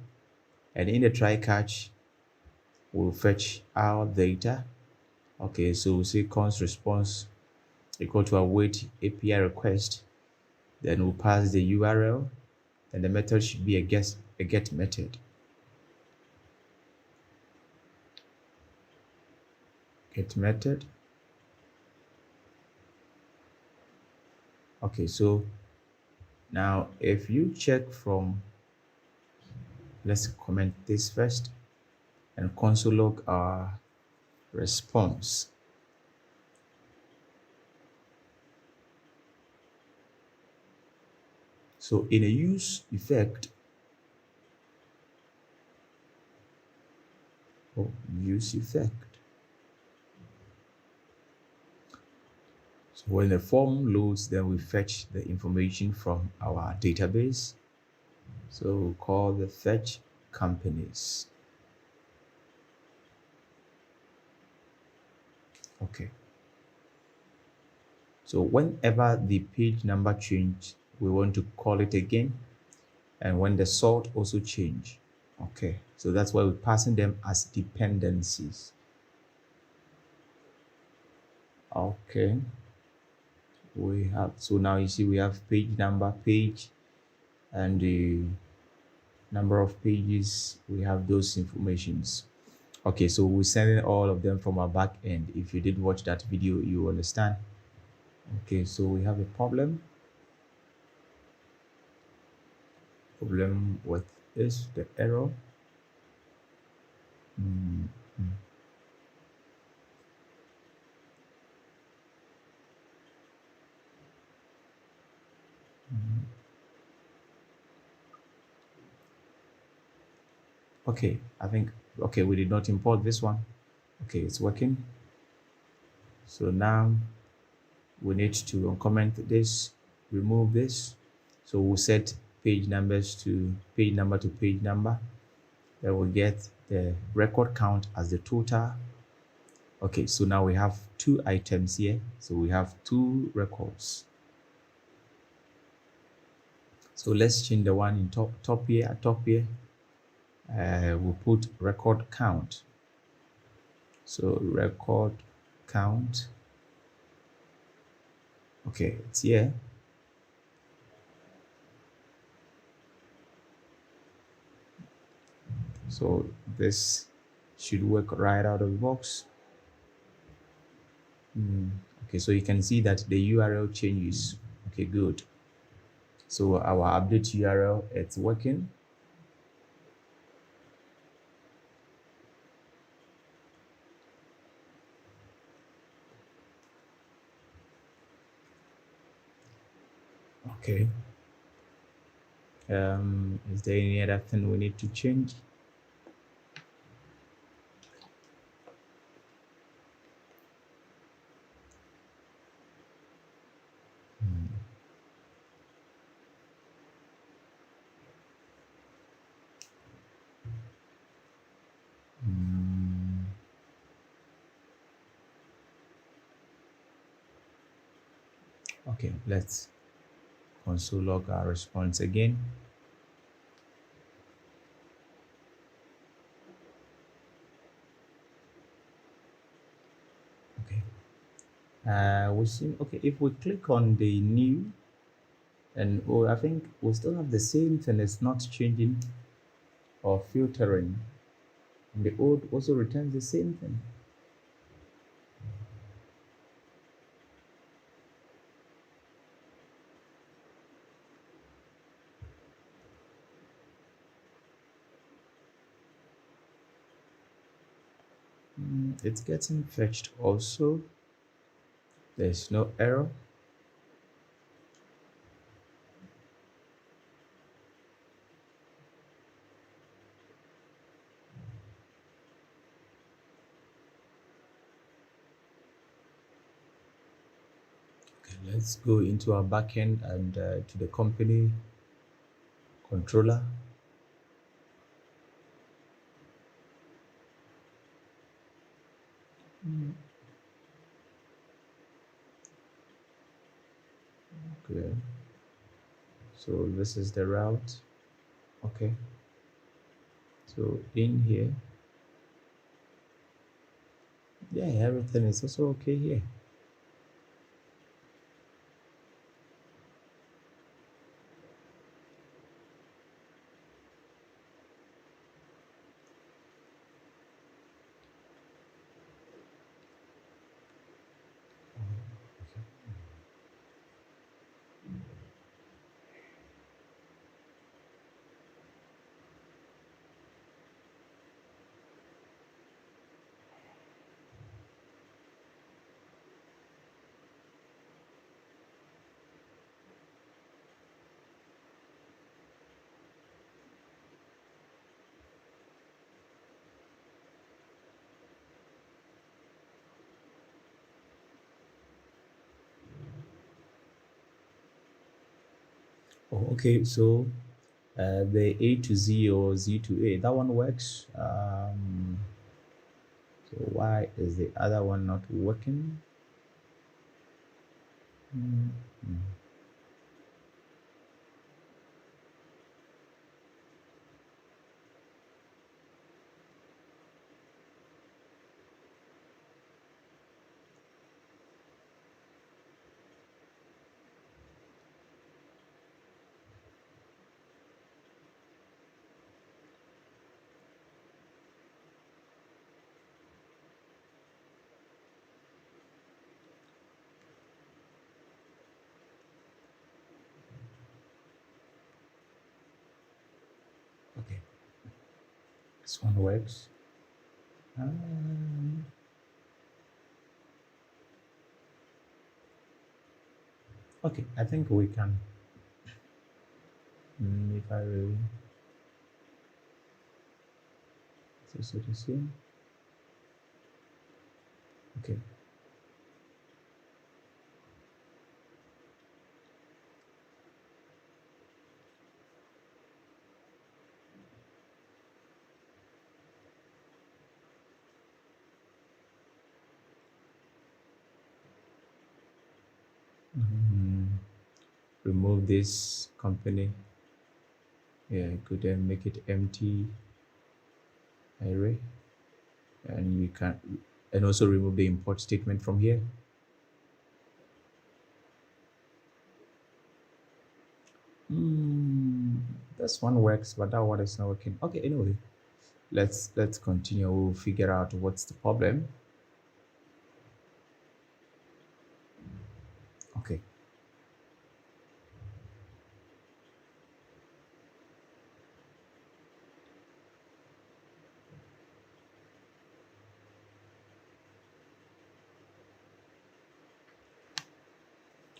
And in the try catch, we'll fetch our data. Okay, so we'll say const response equal to await API request. Then we'll pass the URL, and the method should be a get method. Get method. Okay, so now if you check from, let's comment this first and console log our response. So in a use effect, so when the form loads, then we fetch the information from our database. So we'll call the fetch companies. Okay. So whenever the page number change, we want to call it again. And when the sort also change. Okay. So that's why we're passing them as dependencies. Okay. We have, so now you see we have page number, page, and the number of pages. We have those informations. Okay, so we're sending all of them from our back end. If you did watch that video, you understand. Okay, so we have a problem with this, the error. Okay, I think, okay, we did not import this one. Okay, it's working. So now we need to uncomment this, remove this. So we'll set page numbers to page number to page number. Then we'll get the record count as the total. Okay, so now we have two items here. So we have two records. So let's change the one in top here. At top here, we'll put record count. So record count. Okay, it's here. So this should work right out of the box. Okay, so you can see that the URL changes. Okay, good. So our update URL, it's working. Okay. Is there any other thing we need to change? Okay, let's console log our response again. Okay. We see, okay, if we click on the new, and I think we still have the same thing. It's not changing or filtering. And the old also returns the same thing. It's getting fetched also. There's no error. Okay, let's go into our backend and to the company controller. Okay. So this is the route. Okay. So in here, yeah, everything is also okay here. Oh, okay, so the A to Z or Z to A, that one works. So why is the other one not working? Okay, this one works. Okay, I think we can. If I really So this here. Okay. Remove this company. Yeah, could then make it empty array, and we can, and also remove the import statement from here. This one works, but that one is not working. Okay, anyway, let's continue. We'll figure out what's the problem. Okay.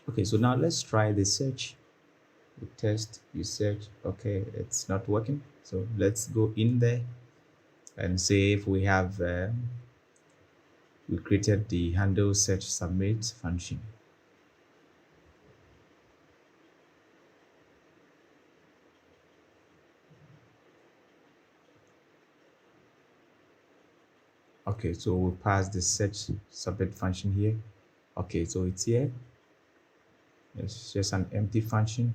Okay, so now let's try the search. We test, you search. Okay, it's not working. So let's go in there and see if we have we created the handle search submit function. Okay, so we'll pass the search submit function here. Okay, so it's here. It's just an empty function.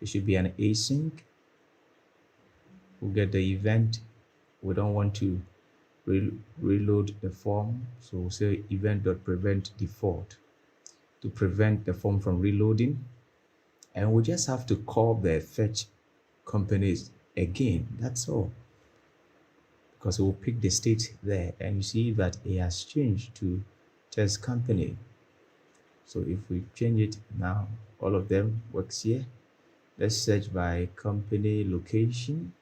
It should be an async. We'll get the event. We don't want to reload the form, so we'll say event.prevent default to prevent the form from reloading. And we just have to call the fetch companies again. That's all, because we'll pick the state there, and you see that it has changed to test company. So if we change it now, all of them works here. Let's search by company location.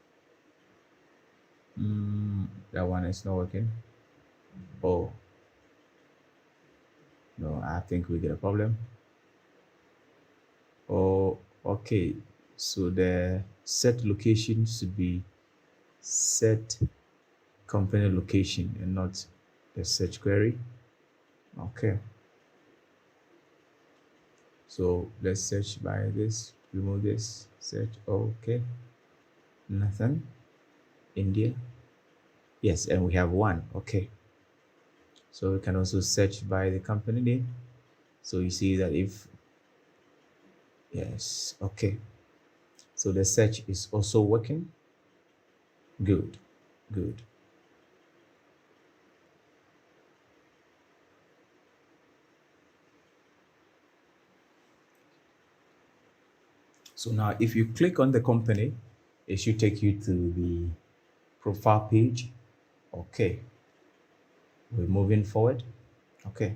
That one is not working. Oh no, I think we get a problem. Oh, okay, so the set location should be set company location and not the search query. Okay, so let's search by this, remove this, search. Okay, nothing. India, yes, and we have one. Okay, so we can also search by the company name. So you see that if, yes, okay, so the search is also working. Good, good. So now if you click on the company, it should take you to the profile page. Okay, we're moving forward. Okay,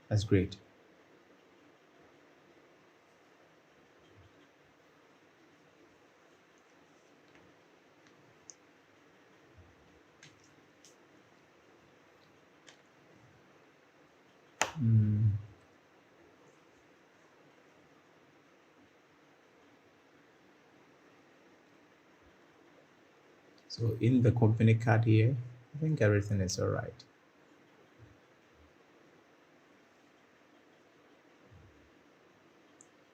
that's great. So in the company card here, I think everything is all right.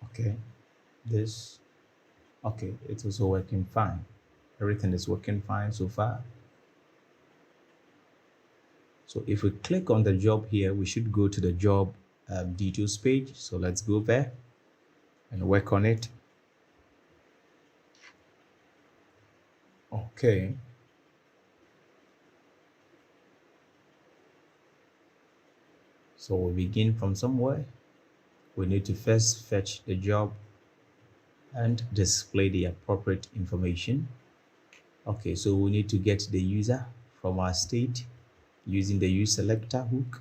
Okay, this, okay, it's also working fine. Everything is working fine so far. So if we click on the job here, we should go to the job details page. So let's go there and work on it. Okay. So we begin from somewhere. We need to first fetch the job and display the appropriate information. Okay, so we need to get the user from our state using the use selector hook.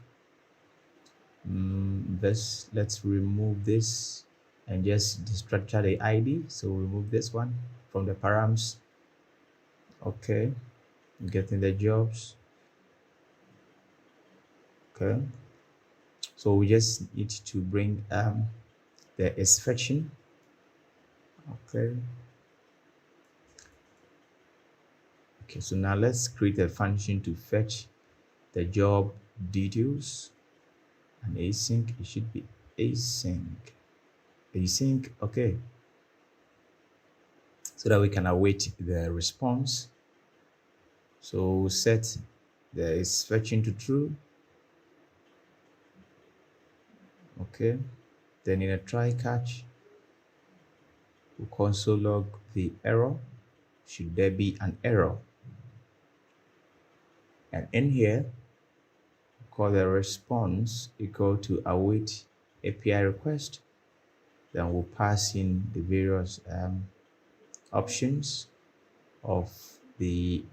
Let's remove this and just destructure the ID. So remove this one from the params. Okay, getting the jobs. Okay, so we just need to bring the exception. Okay, Okay, so now let's create a function to fetch the job details. And async, it should be async, okay, so that we can await the response. So set the is fetching to true. Okay, then in a try catch, we'll console log the error. Should there be an error? And in here, call the response equal to await API request. Then we'll pass in the various options of the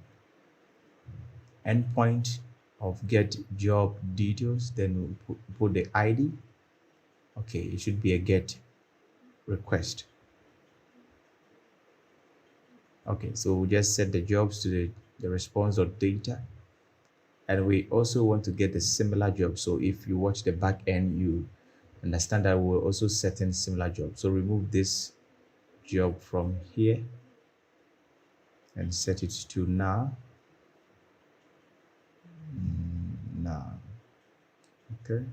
endpoint of get job details. Then we'll put the ID. Okay, it should be a get request. Okay, so we just set the jobs to the response of data. And we also want to get a similar job. So if you watch the back end, you understand that we're also setting similar jobs. So remove this job from here and set it to now. Now, okay.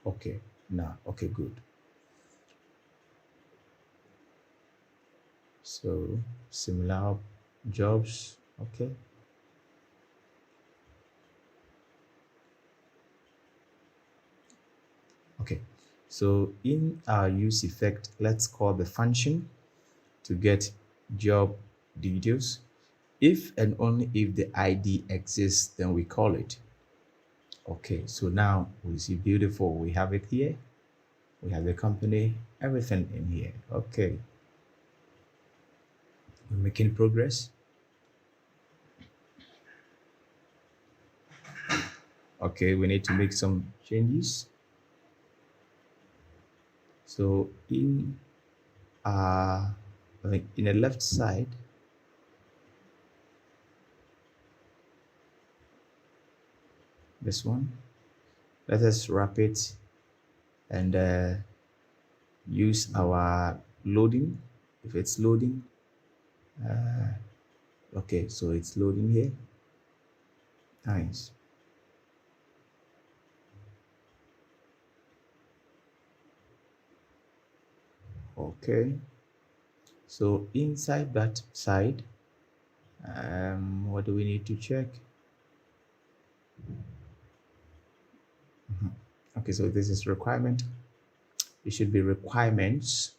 Okay, now, okay, good. So similar jobs, okay. Okay, so in our use effect, let's call the function to get job details. If and only if the ID exists, then we call it. Okay, so now we see beautiful. We have it here. We have the company, everything in here. Okay, we're making progress. Okay, we need to make some changes. So in like in the left side, this one, let us wrap it and use our loading. If it's loading, okay, so it's loading here. Nice. Okay, so inside that side, what do we need to check? Okay, so this is requirement. It should be requirements.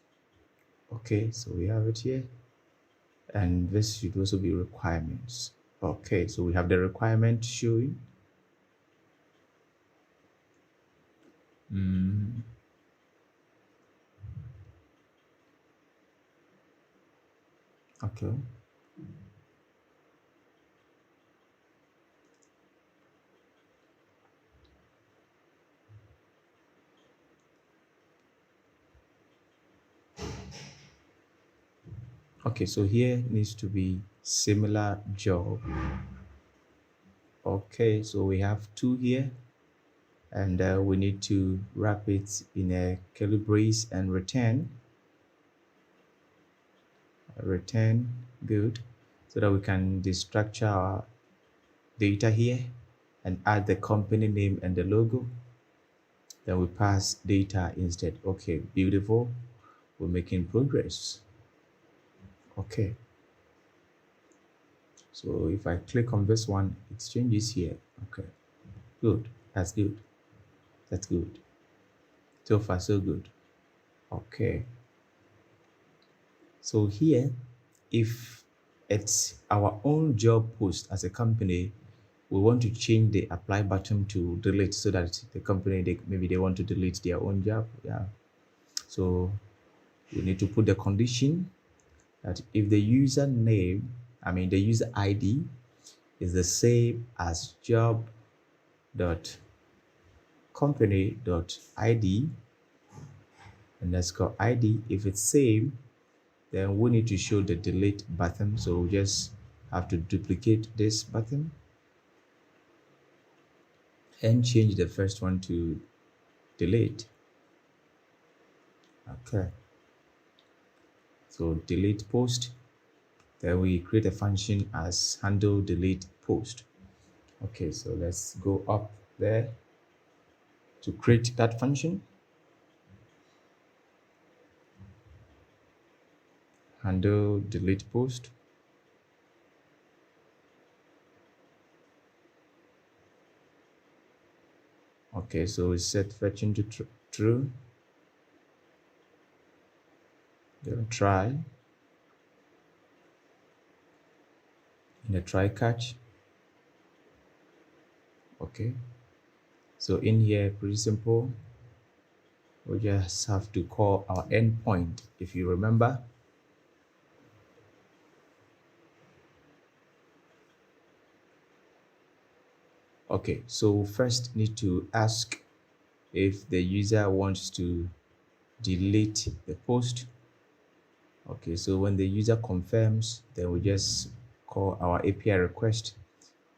Okay, so we have it here, and this should also be requirements. Okay, so we have the requirement showing. Okay. Okay, so here needs to be similar job. Okay, so we have two here, and we need to wrap it in a curly brace and return. Return, good, so that we can destructure our data here and add the company name and the logo. Then we pass data instead. Okay, beautiful. We're making progress. Okay, so if I click on this one, it changes here. Okay, good. That's good. That's good. So far, so good. Okay, so here, if it's our own job post as a company, we want to change the apply button to delete, so that the company, maybe they want to delete their own job. Yeah, so we need to put the condition that if the user name, the user ID is the same as job.company.id underscore ID, if it's same, then we need to show the delete button. So we just have to duplicate this button and change the first one to delete. Okay, so delete post, then we create a function as handle delete post. Okay, so let's go up there to create that function. Handle delete post. Okay, so we set fetching to true. Then try. In the try catch. Okay, so in here, pretty simple. We just have to call our endpoint, if you remember. Okay, so first need to ask if the user wants to delete the post. Okay, so when the user confirms, then we just call our API request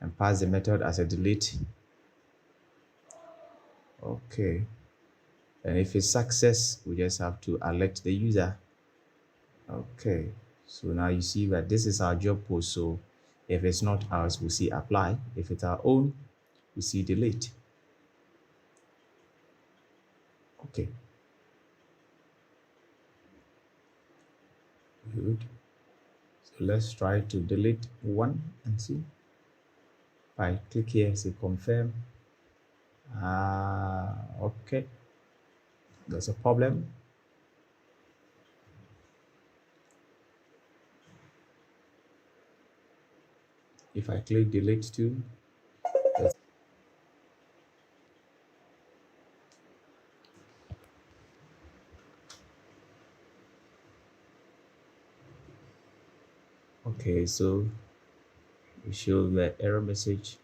and pass the method as a delete. Okay, and if it's success, we just have to alert the user. Okay, so now you see that this is our job post. So if it's not ours, we see apply. If it's our own, we see delete. Okay, good. So let's try to delete one and see. If I click here, say confirm. Okay, there's a problem. If I click delete too, okay, so we show the error message.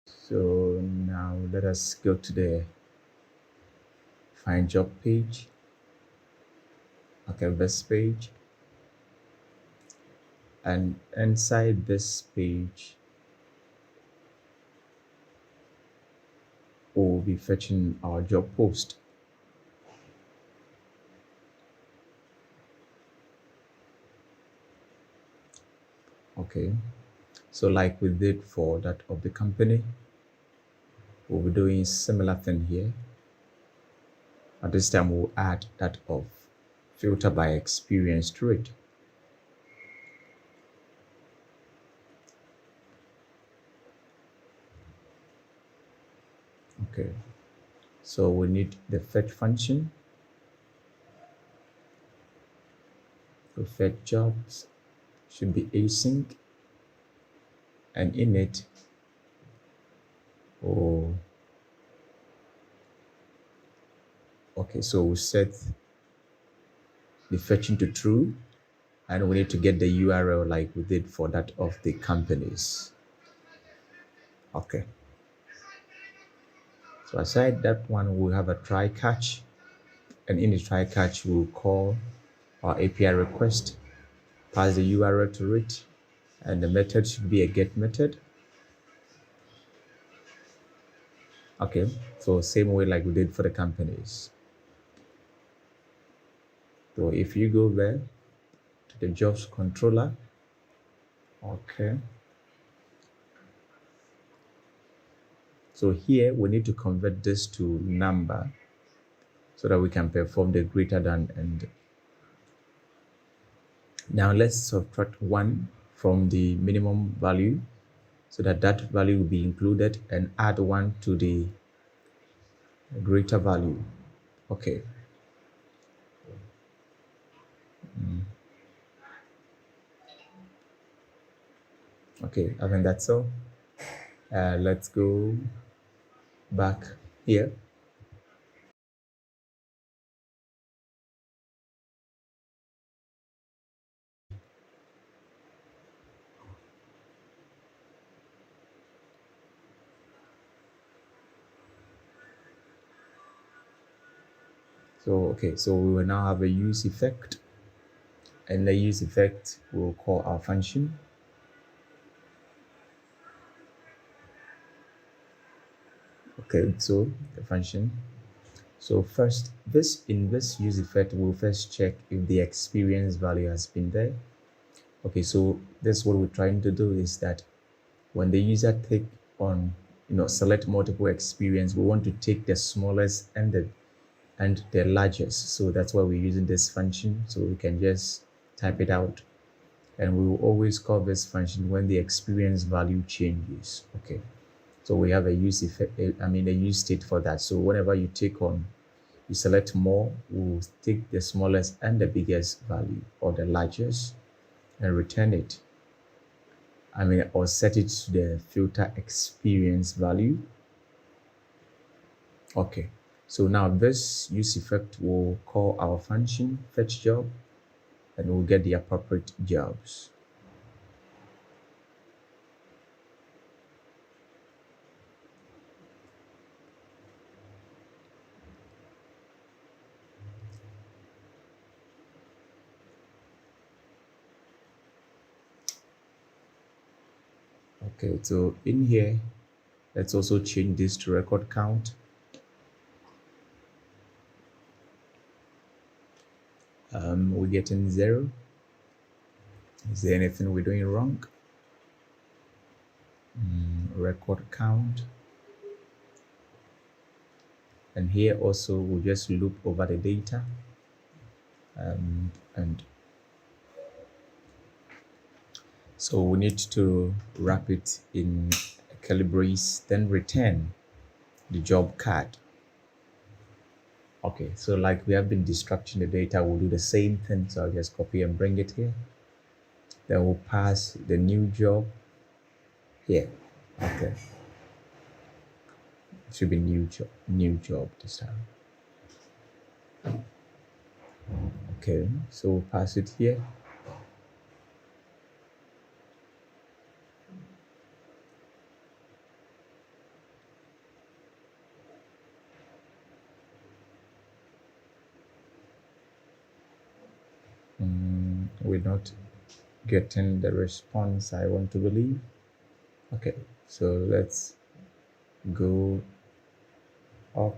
So now let us go to the find job page. Okay, this page, and inside this page we'll be fetching our job post. Okay, so like we did for that of the company, we'll be doing similar thing here. At this time we'll add that of filter by experience to it. Okay, so we need the fetch function. So fetch jobs should be async, and init or okay, so we'll set the fetching to true, and we need to get the URL like we did for that of the companies. Okay, so aside that one, we'll have a try catch, and in the try catch we'll call our API request, pass the URL to it, and the method should be a get method. Okay, so same way like we did for the companies. So if you go there to the jobs controller, okay, so here we need to convert this to number so that we can perform the greater than. And now let's subtract 1 from the minimum value so that that value will be included, and add 1 to the greater value. Okay. Okay, I think that's all. Let's go back here. So okay, so we will now have a use effect, and the use effect will call our function. Okay, so the function. So first, in this use effect, we'll first check if the experience value has been there. Okay, so this what we're trying to do is that when the user click on, select multiple experience, we want to take the smallest and the largest. So that's why we're using this function. So we can just type it out, and we will always call this function when the experience value changes. Okay, so we have a use effect, a use state for that. So whenever you select more, we'll take the smallest and the biggest value, or the largest, and return it. Or set it to the filter experience value. Okay, so now this use effect will call our function fetch job, and we'll get the appropriate jobs. Okay, so in here, let's also change this to record count. We're getting 0. Is there anything we're doing wrong? Record count. And here also we'll just loop over the data, and so we need to wrap it in a curly brace, then return the job card. Okay, so like we have been destructuring the data, we'll do the same thing. So I'll just copy and bring it here. Then we'll pass the new job here. Okay, it should be new job this time. Okay, so we'll pass it here. We're not getting the response I want to believe. Okay, so let's go up,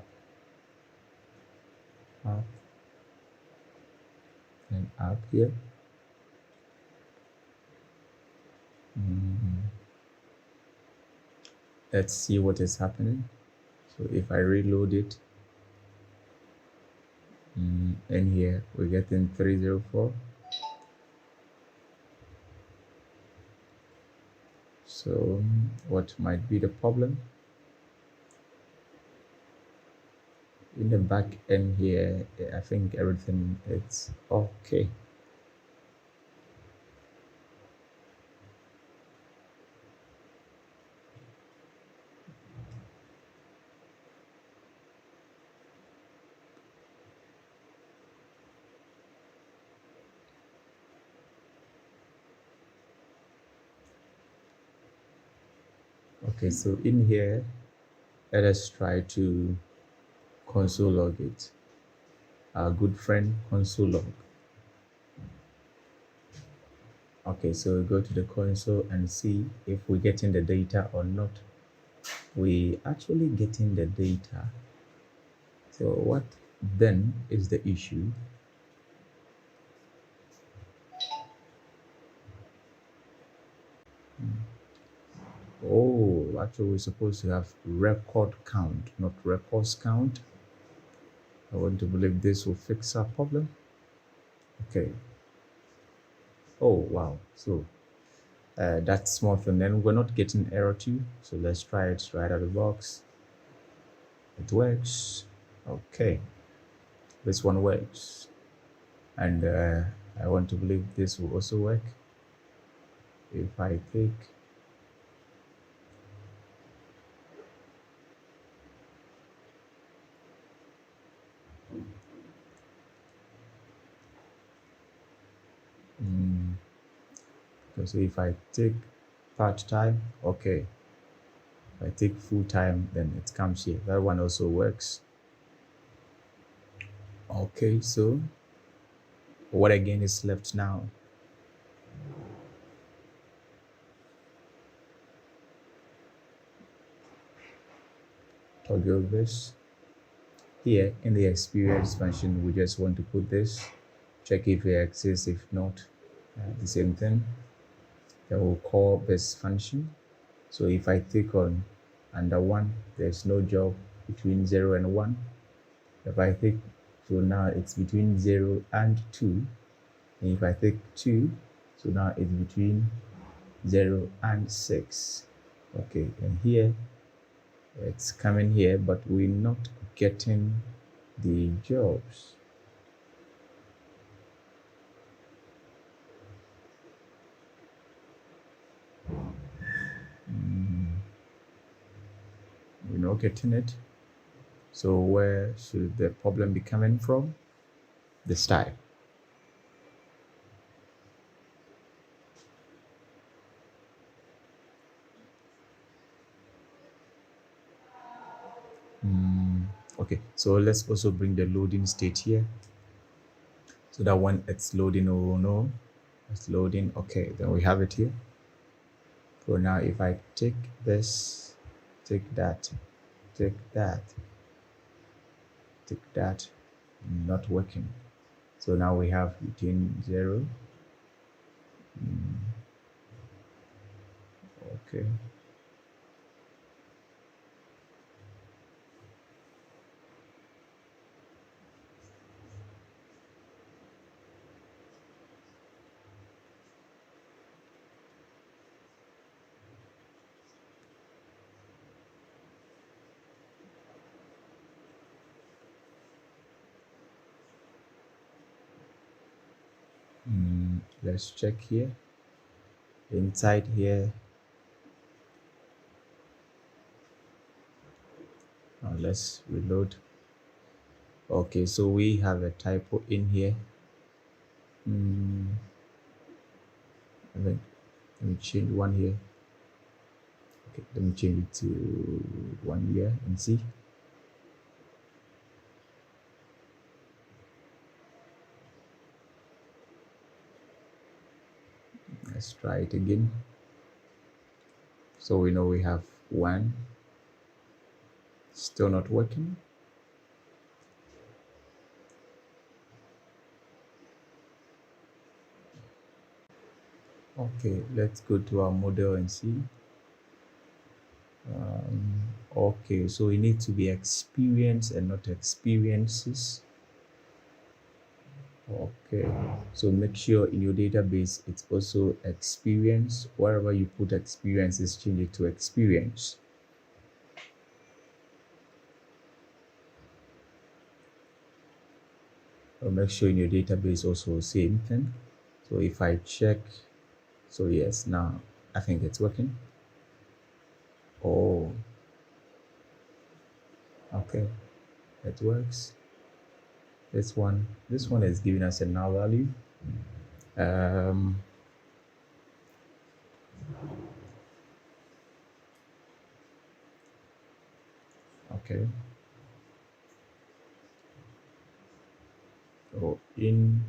and up here. Let's see what is happening. So if I reload it, and here we're getting 304. So what might be the problem? In the back end here, I think everything is okay. Okay, so in here, let us try to console log it. Our good friend console log. Okay, so we go to the console and see if we're getting the data or not. We actually getting the data. So what then is the issue? Oh, actually we're supposed to have record count, not records count. I want to believe this will fix our problem. Okay. Oh, wow. So that's small, and then we're not getting error 2. So let's try it right out of the box. It works. Okay. This one works. And I want to believe this will also work. If I take so if I take part-time, okay. If I take full-time, then it comes here. That one also works. Okay, so what again is left now? Toggle this. Here in the experience function, we just want to put this, check if it exists. If not, the same thing. Then we'll call this function. So if I click on under 1, there's no job between 0 and 1. If I click, so now it's between 0 and 2. And if I click 2, so now it's between 0 and 6. Okay, and here it's coming here, but we're not getting the jobs. We're not getting it. So where should the problem be coming from? The style. Okay, so let's also bring the loading state here, so that when it's loading, oh no, it's loading. Okay, then we have it here. So now if I take this, take that, take that, take that, not working. So now we have between 0. Okay. Let's check here. Inside here, now let's reload. Okay, so we have a typo in here. Let me change one here. Okay, let me change it to 1 year and see. Let's try it again. So we know we have 1. Still not working. Okay, let's go to our model and see. Okay, so we need to be experience and not experiences. Okay, so make sure in your database it's also experience. Wherever you put experiences, change it to experience. So make sure in your database also same thing. So if I check, so yes, now I think it's working. Oh, okay, it works. This one is giving us a null value. Okay. So in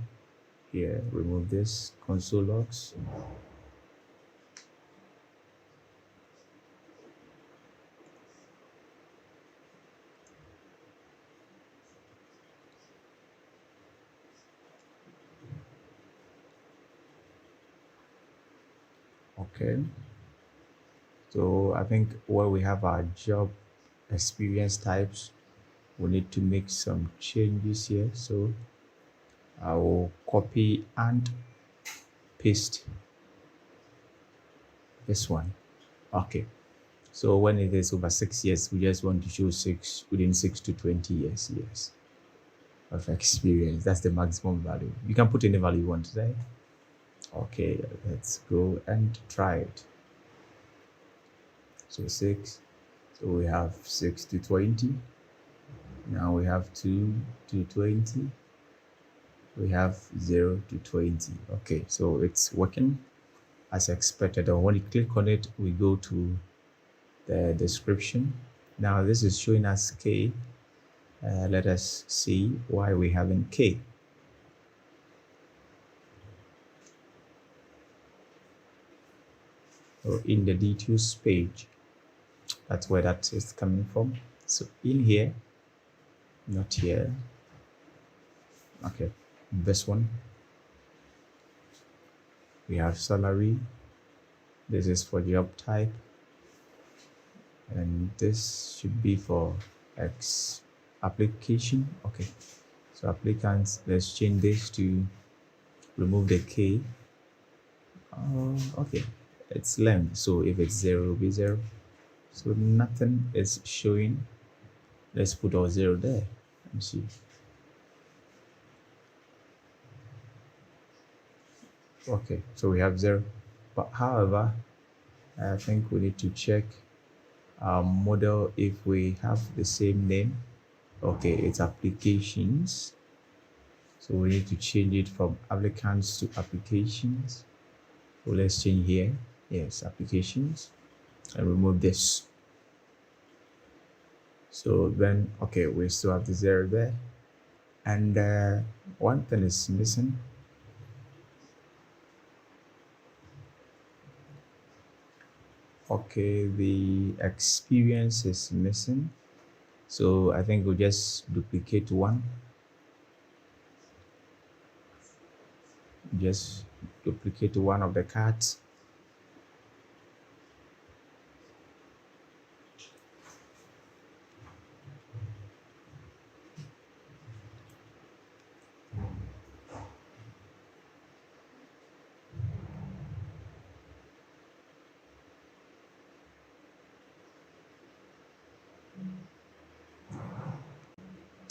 here, remove this console logs. Okay. So I think where we have our job experience types, we need to make some changes here. So I will copy and paste this one. Okay. So when it is over 6 years, we just want to show within 6 to 20 years, yes, of experience. That's the maximum value. You can put any value you want today. Okay, let's go and try it. So 6. So we have 6 to 20. Now we have 2 to 20. We have 0 to 20. Okay, so it's working as expected. And when you click on it, we go to the description. Now this is showing us K. Let us see why we having K. So in the details page, that's where that is coming from. So in here, not here. Okay, this one. We have salary. This is for job type. And this should be for X application. Okay, so applicants, let's change this to remove the K. Okay, it's length, so if it's 0, it will be 0. So nothing is showing. Let's put our 0 there and see. Okay, so we have 0, but however, I think we need to check our model if we have the same name. Okay, it's applications, so we need to change it from applicants to applications. So let's change here, yes, applications, and remove this. So then, okay, we still have the 0 there, and one thing is missing. Okay, the experience is missing, so I think we'll just duplicate one. Just duplicate one of the cards.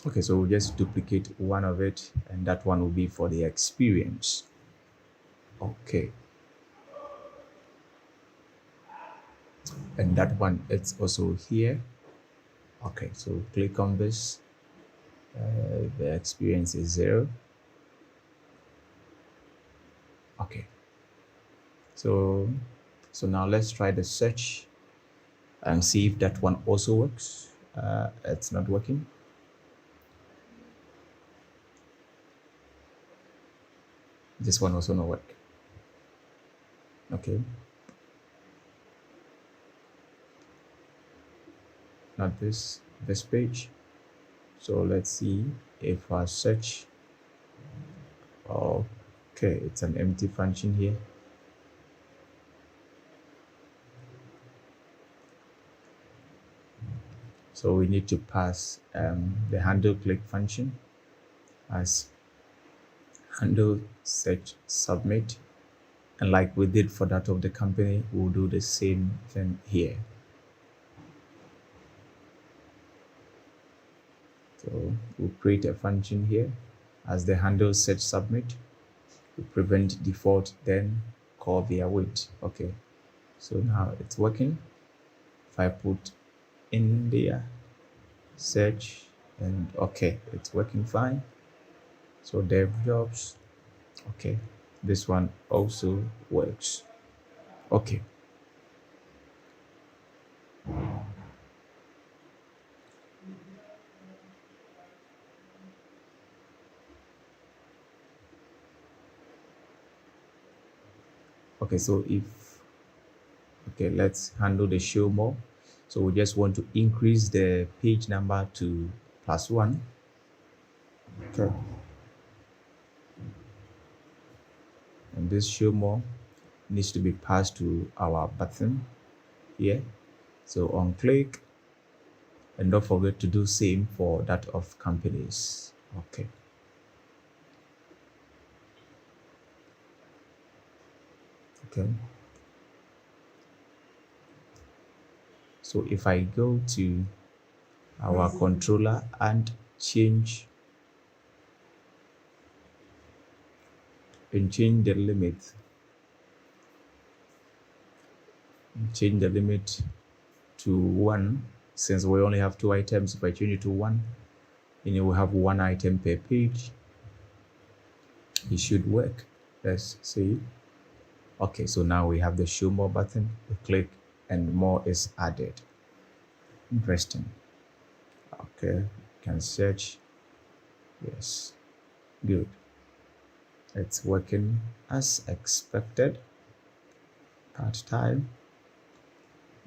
Okay, so we'll just duplicate one of it, and that one will be for the experience. Okay, and that one, it's also here. Okay, so click on this. The experience is 0. Okay, so now let's try the search and see if that one also works. It's not working. This one also not work. Okay, not this page. So let's see if our search. Okay, it's an empty function here. So we need to pass the handle click function as handle search submit, and like we did for that of the company, we'll do the same thing here. So we'll create a function here as the handle search submit. We prevent default, then call via wait. Okay, so now it's working. If I put in there search, and okay, it's working fine. So dev jobs, okay, this one also works. Okay, Okay, so let's handle the show more. So we just want to increase the page number to +1. Okay, and this show more needs to be passed to our button here. So on click, and don't forget to do same for that of companies. Okay. Okay. So if I go to our controller and change the limit, to 1, since we only have 2 items. If I change it to 1, then you will have 1 item per page. It should work. Let's see. Okay, so now we have the show more button. We click and more is added. Interesting. Okay, can search. Yes, good. It's working as expected. Part-time.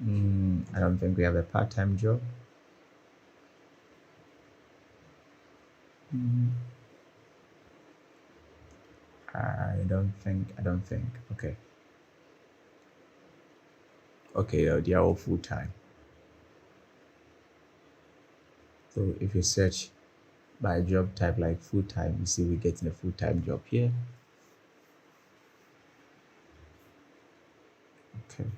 I don't think we have a part-time job. I don't think. Okay. Okay, they are all full-time. So if you search by job type like full-time, you see we're getting a full-time job here. Okay.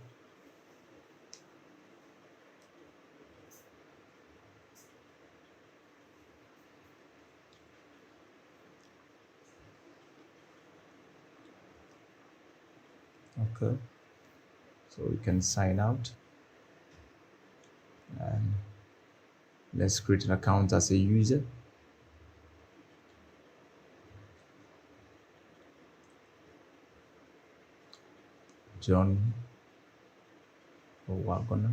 Okay, so we can sign out and let's create an account as a user. John Wagoner.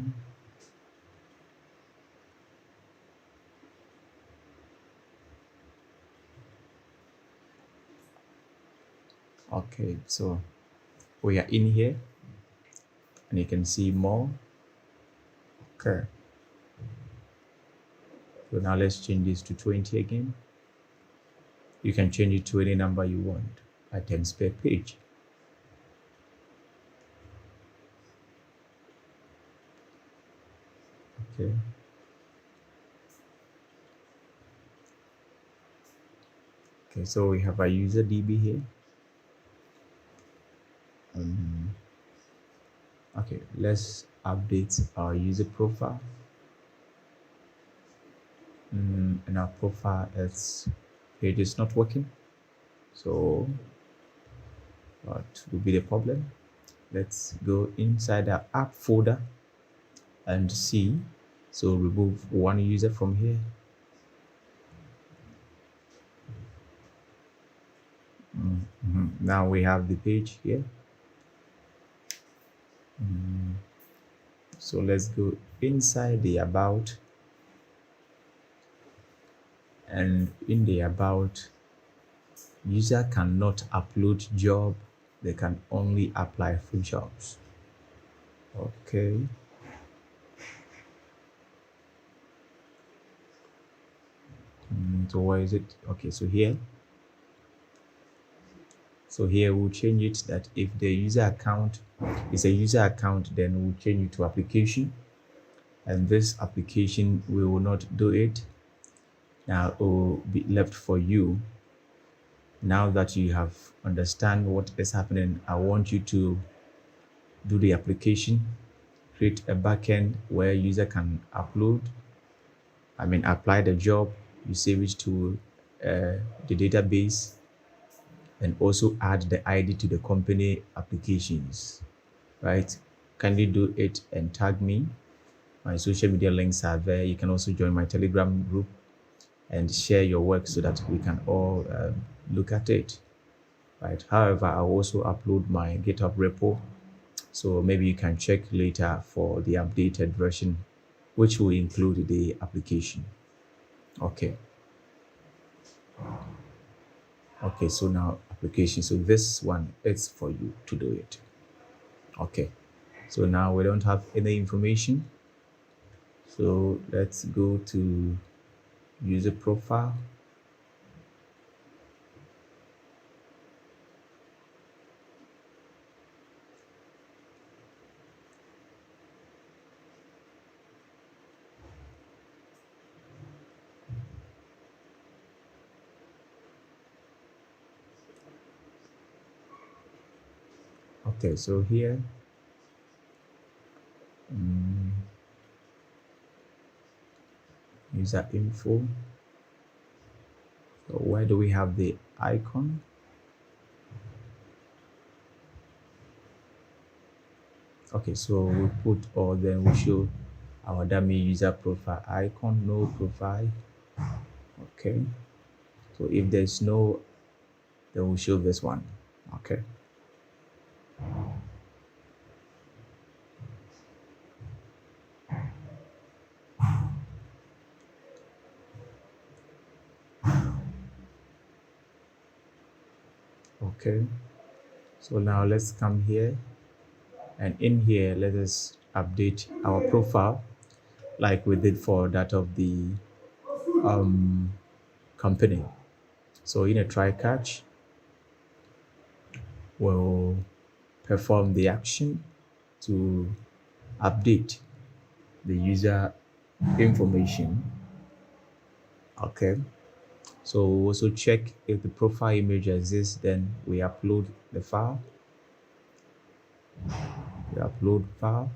Okay, so we are in here and you can see more. Okay, so now let's change this to 20 again. You can change it to any number you want. Items per page. Okay. Okay, so we have a user DB here. Okay, let's update our user profile. And our profile page is not working. So what will be the problem? Let's go inside our app folder and see. So remove one user from here. Now we have the page here. So let's go inside the about, and in the about, user cannot upload job, they can only apply for jobs. Okay, so where is it? Okay, so here we'll change it that if the user account is a user account, then we'll change it to application, and this application we will not do it. Now it will be left for you. Now that you have understand what is happening, I want you to do the application, create a backend where user can apply the job. You save it to the database, and also add the ID to the company applications, right? Kindly do it and tag me. My social media links are there. You can also join my Telegram group and share your work so that we can all look at it, right? However, I'll also upload my GitHub repo, so maybe you can check later for the updated version, which will include the application. Okay, so now application, so this one is for you to do it. Okay, so now we don't have any information. So let's go to user profile. Okay, so here user info. So where do we have the icon? Okay, so we put, or then we show our dummy user profile icon, no profile. Okay, so if there's no, then we'll show this one. Okay, okay, so now let's come here, and in here let us update our profile like we did for that of the company. So in a try catch, we'll perform the action to update the user information. Okay, so we also check if the profile image exists, then we upload the file. We upload file,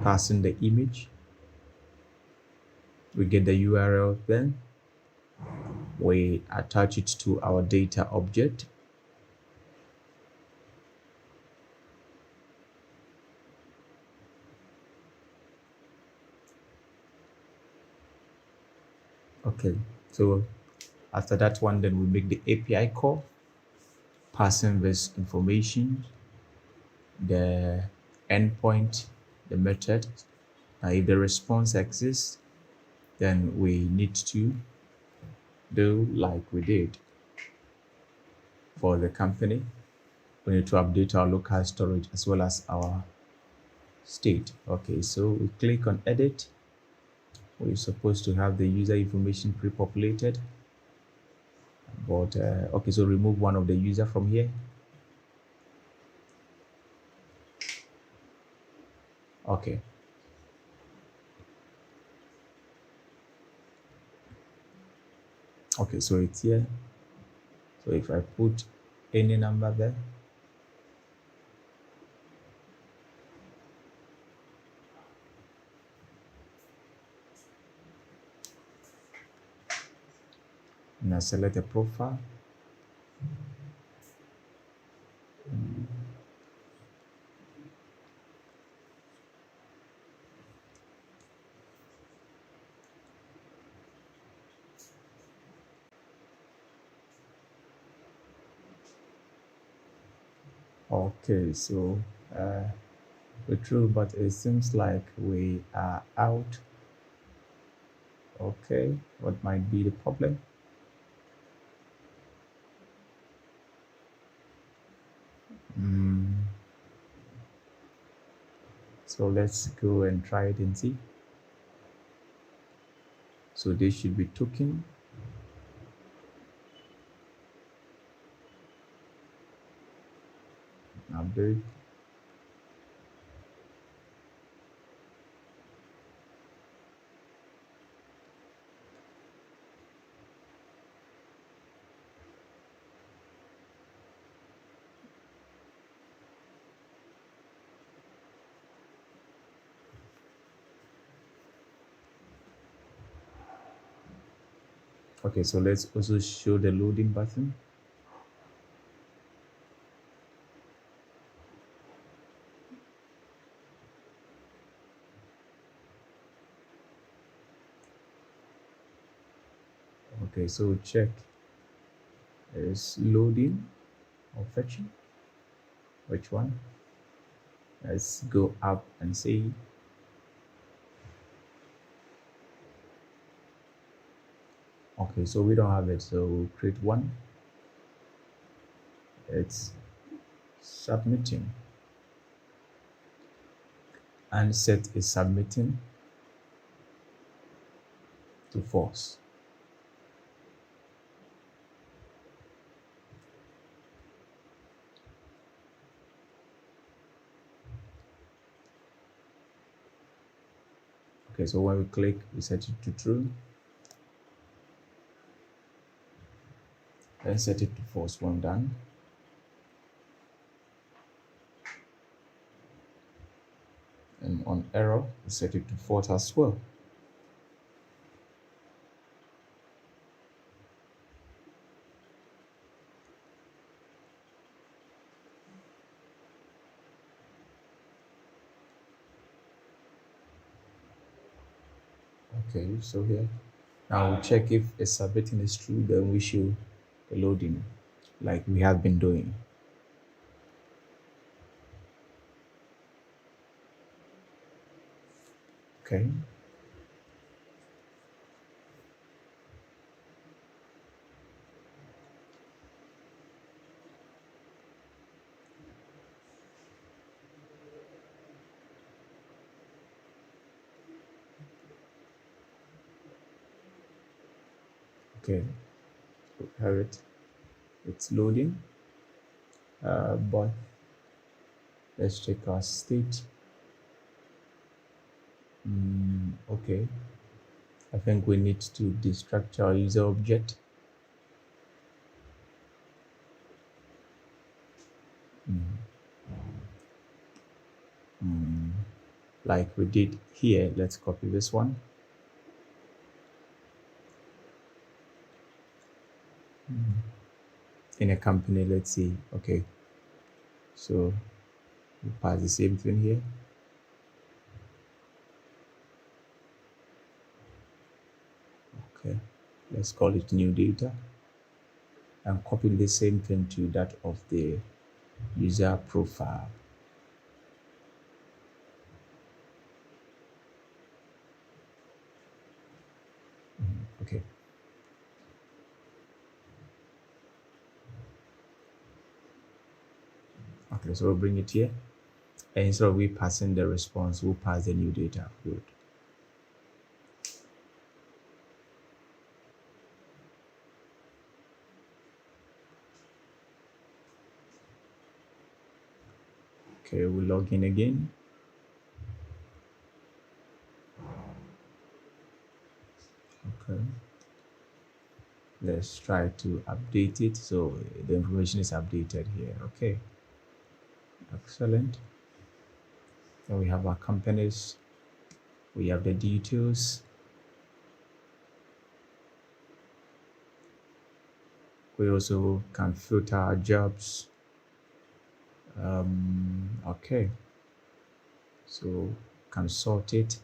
pass in the image, we get the URL, then we attach it to our data object. Okay, so after that one, then we make the API call, passing this information, the endpoint, the method. Now, if the response exists, then we need to do like we did for the company. We need to update our local storage as well as our state. Okay, so we click on edit. We're supposed to have the user information pre-populated, but okay, so remove one of the user from here. Okay, okay, so it's here. So if I put any number there, and I select a profile, okay, so we're through, but it seems like we are out. Okay, what might be the problem? So let's go and try it and see. So this should be token. Update. Okay, so let's also show the loading button. Okay, so check is loading or fetching. Which one? Let's go up and see. Okay, so we don't have it, so we'll create one. It's submitting, and set is submitting to false. Okay, so when we click, we set it to true, then set it to false when done. And on error, we set it to false as well. Okay, so here now we'll check if a submitting is true, then we show the loading like we have been doing. Okay. Okay, we have it. It's loading. But let's check our state. Okay, I think we need to destructure our user object. Like we did here. Let's copy this one. In a company, let's see. Okay, so we pass the same thing here. Okay, let's call it new data and copy the same thing to that of the user profile. Okay. Okay, so we'll bring it here. And instead of we passing the response, we'll pass the new data. Good. Okay, we'll log in again. Okay. Let's try to update it. So the information is updated here. Okay. Excellent. Then we have our companies. We have the details. We also can filter our jobs. Okay. So can sort it.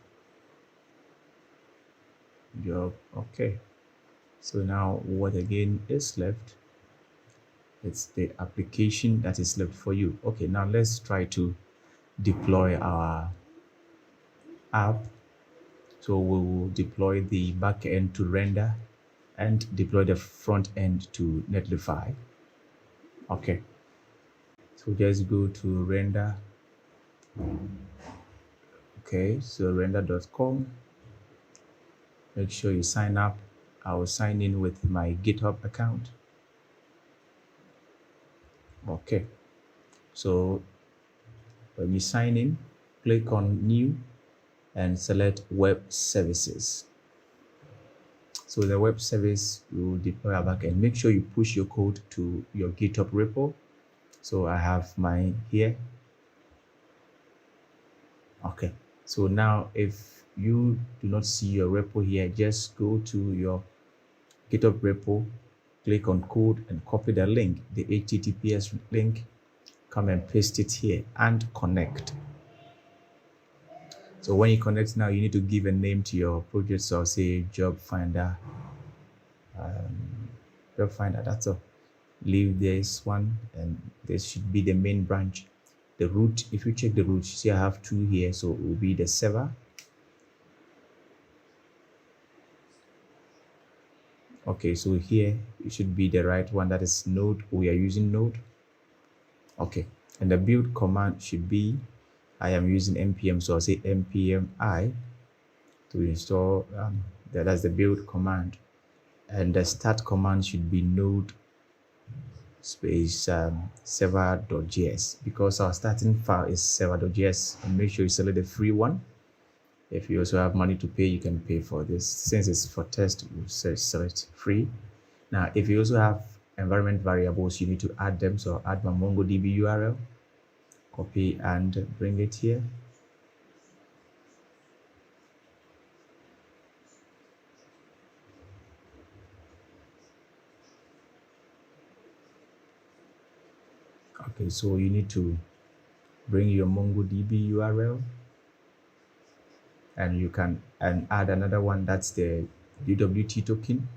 Job. Okay. So now what again is left? It's the application that is left for you. Okay, now let's try to deploy our app. So we will deploy the backend to render and deploy the front end to Netlify. Okay, so just go to render. Okay, so render.com. Make sure you sign up. I will sign in with my GitHub account. Okay, so when you sign in, click on new and select web services. So the web service will deploy our backend. Make sure you push your code to your GitHub repo. So I have mine here. Okay, so now if you do not see your repo here, just go to your GitHub repo, click on code and copy the link, the HTTPS link, come and paste it here and connect. So when you connect now, you need to give a name to your project. So I'll say Job Finder. Job Finder, that's all. Leave this one, and this should be the main branch. The root, if you check the root, you see I have two here, so it will be the server. Okay, so here it should be the right one, that is Node. We are using Node. Okay, And the build command should be, I am using npm, so I'll say npm I to install that's the build command. And the start command should be node space server.js, because our starting file is server.js, and make sure you select the free one. If you also have money to pay, you can pay for this. Since it's for test, we'll select free. Now, if you also have environment variables, you need to add them. So I'll add my MongoDB URL, copy and bring it here. Okay, so you need to bring your MongoDB URL, and you can add another one, that's the UWT token.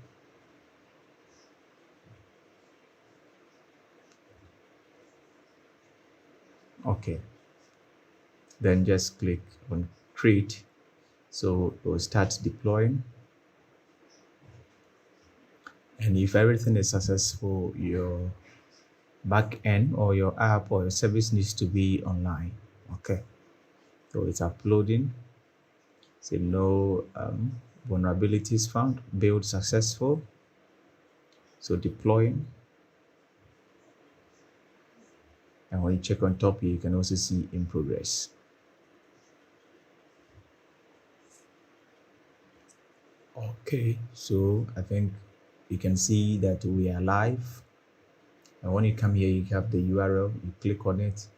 Okay, then just click on create, so it will start deploying. And if everything is successful, your backend or your app or your service needs to be online. Okay, so it's uploading. Say no vulnerabilities found, build successful. So deploying. And when you check on top here, you can also see in progress. Okay, so I think you can see that we are live. And when you come here, you have the URL, you click on it,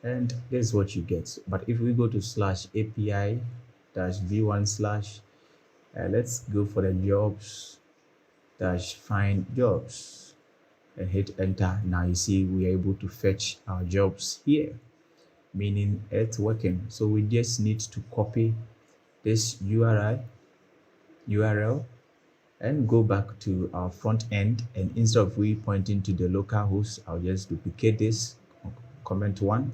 and this is what you get. But if we go to /API -v1/, let's go for the jobs -find jobs and hit enter. Now you see we are able to fetch our jobs here, meaning it's working. So we just need to copy this URL and go back to our front end, and instead of we pointing to the local host, I'll just duplicate this, comment 1,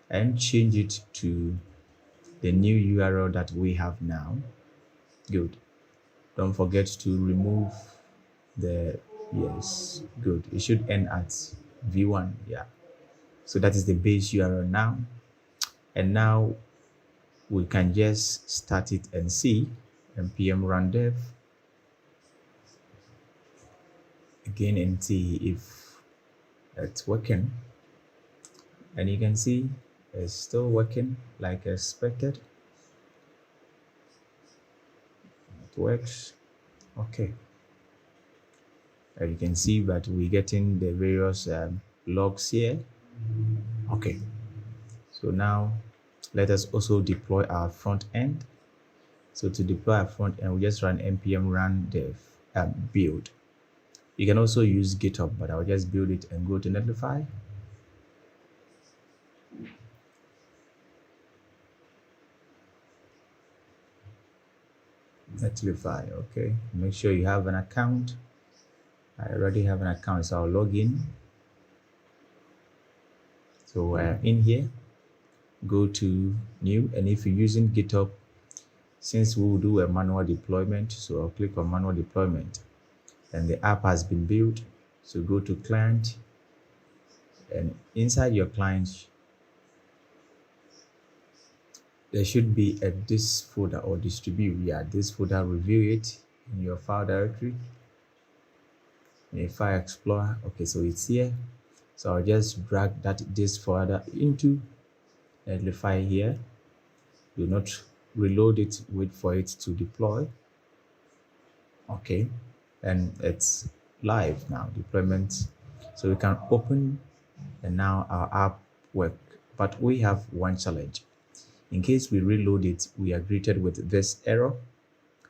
and change it to the new URL that we have now. Good. Don't forget to remove the, yes, good. It should end at v1. Yeah, so that is the base URL now. And now we can just start it and see npm run dev again and see if it's working. And you can see it's still working like expected. It works. Okay, you can see that we're getting the various logs here. Okay, so now let us also deploy our front end. So to deploy our front end, we just run npm run dev build. You can also use GitHub, but I'll just build it and go to Netlify. Netlify, okay. Make sure you have an account. I already have an account, so I'll log in. So in here, go to new, and if you're using GitHub, since we'll do a manual deployment, so I'll click on manual deployment, and the app has been built. So go to client, and inside your client, there should be a this folder or distribute. Yeah, this folder, review it in your file directory. In File Explorer, okay, so it's here. So I'll just drag this folder into Netlify here. Do not reload it, wait for it to deploy. Okay, and it's live now, deployment. So we can open, and now our app work. But we have one challenge. In case we reload it, we are greeted with this error.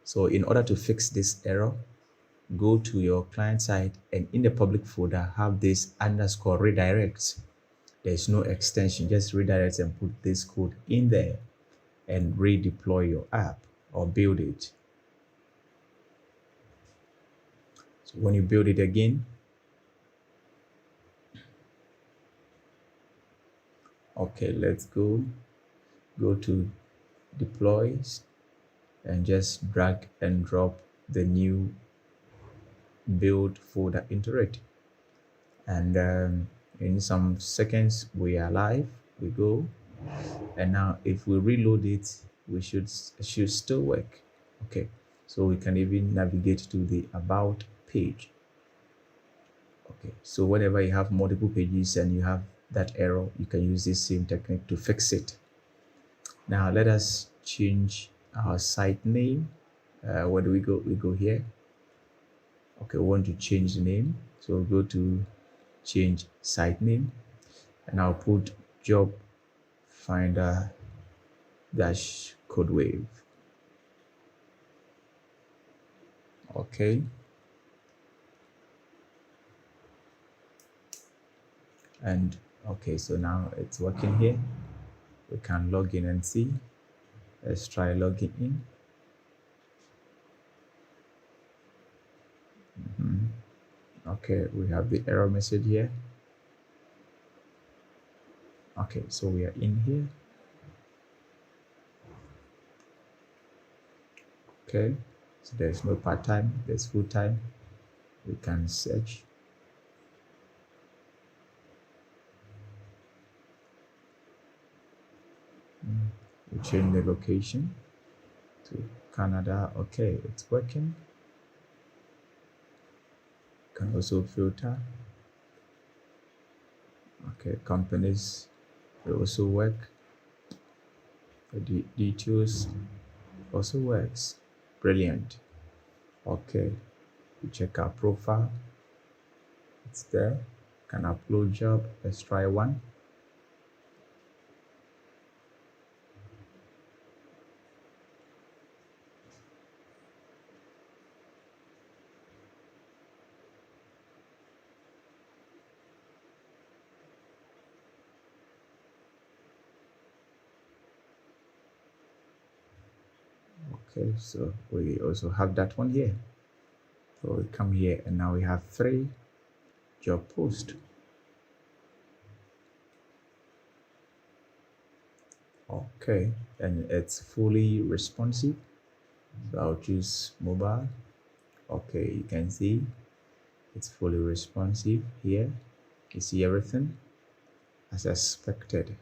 So in order to fix this error, go to your client side, and in the public folder have this underscore redirects. There's no extension, just redirect and put this code in there and redeploy your app or build it. So when you build it again, okay, let's go to deploys and just drag and drop the new build folder into it. And In some seconds we are live. We go, and now if we reload it, we should still work. Okay, so we can even navigate to the about page. Okay, so whenever you have multiple pages and you have that error, you can use this same technique to fix it. Now let us change our site name. Where do we go? We go here. Okay, we want to change the name, so we'll go to change site name, and I'll put job finder dash CodeWave. Okay, and okay, so now it's working here. We can log in and see. Let's try logging in. Okay, we have the error message here. Okay, so we are in here. Okay, so there's no part-time, there's full-time. We can search. We change the location to Canada. Okay, it's working. Can also filter. Okay, companies will also work. The details also works. Brilliant. Okay, we check our profile. It's there. Can upload job. Let's try one. Okay, so we also have that one here. So we come here and now we have 3 job posts. Okay, and it's fully responsive. So I'll choose mobile. Okay, you can see it's fully responsive here. You see everything as expected.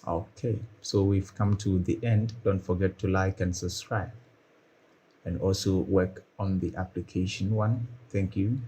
Okay, so we've come to the end. Don't forget to like and subscribe, and also work on the application one. Thank you.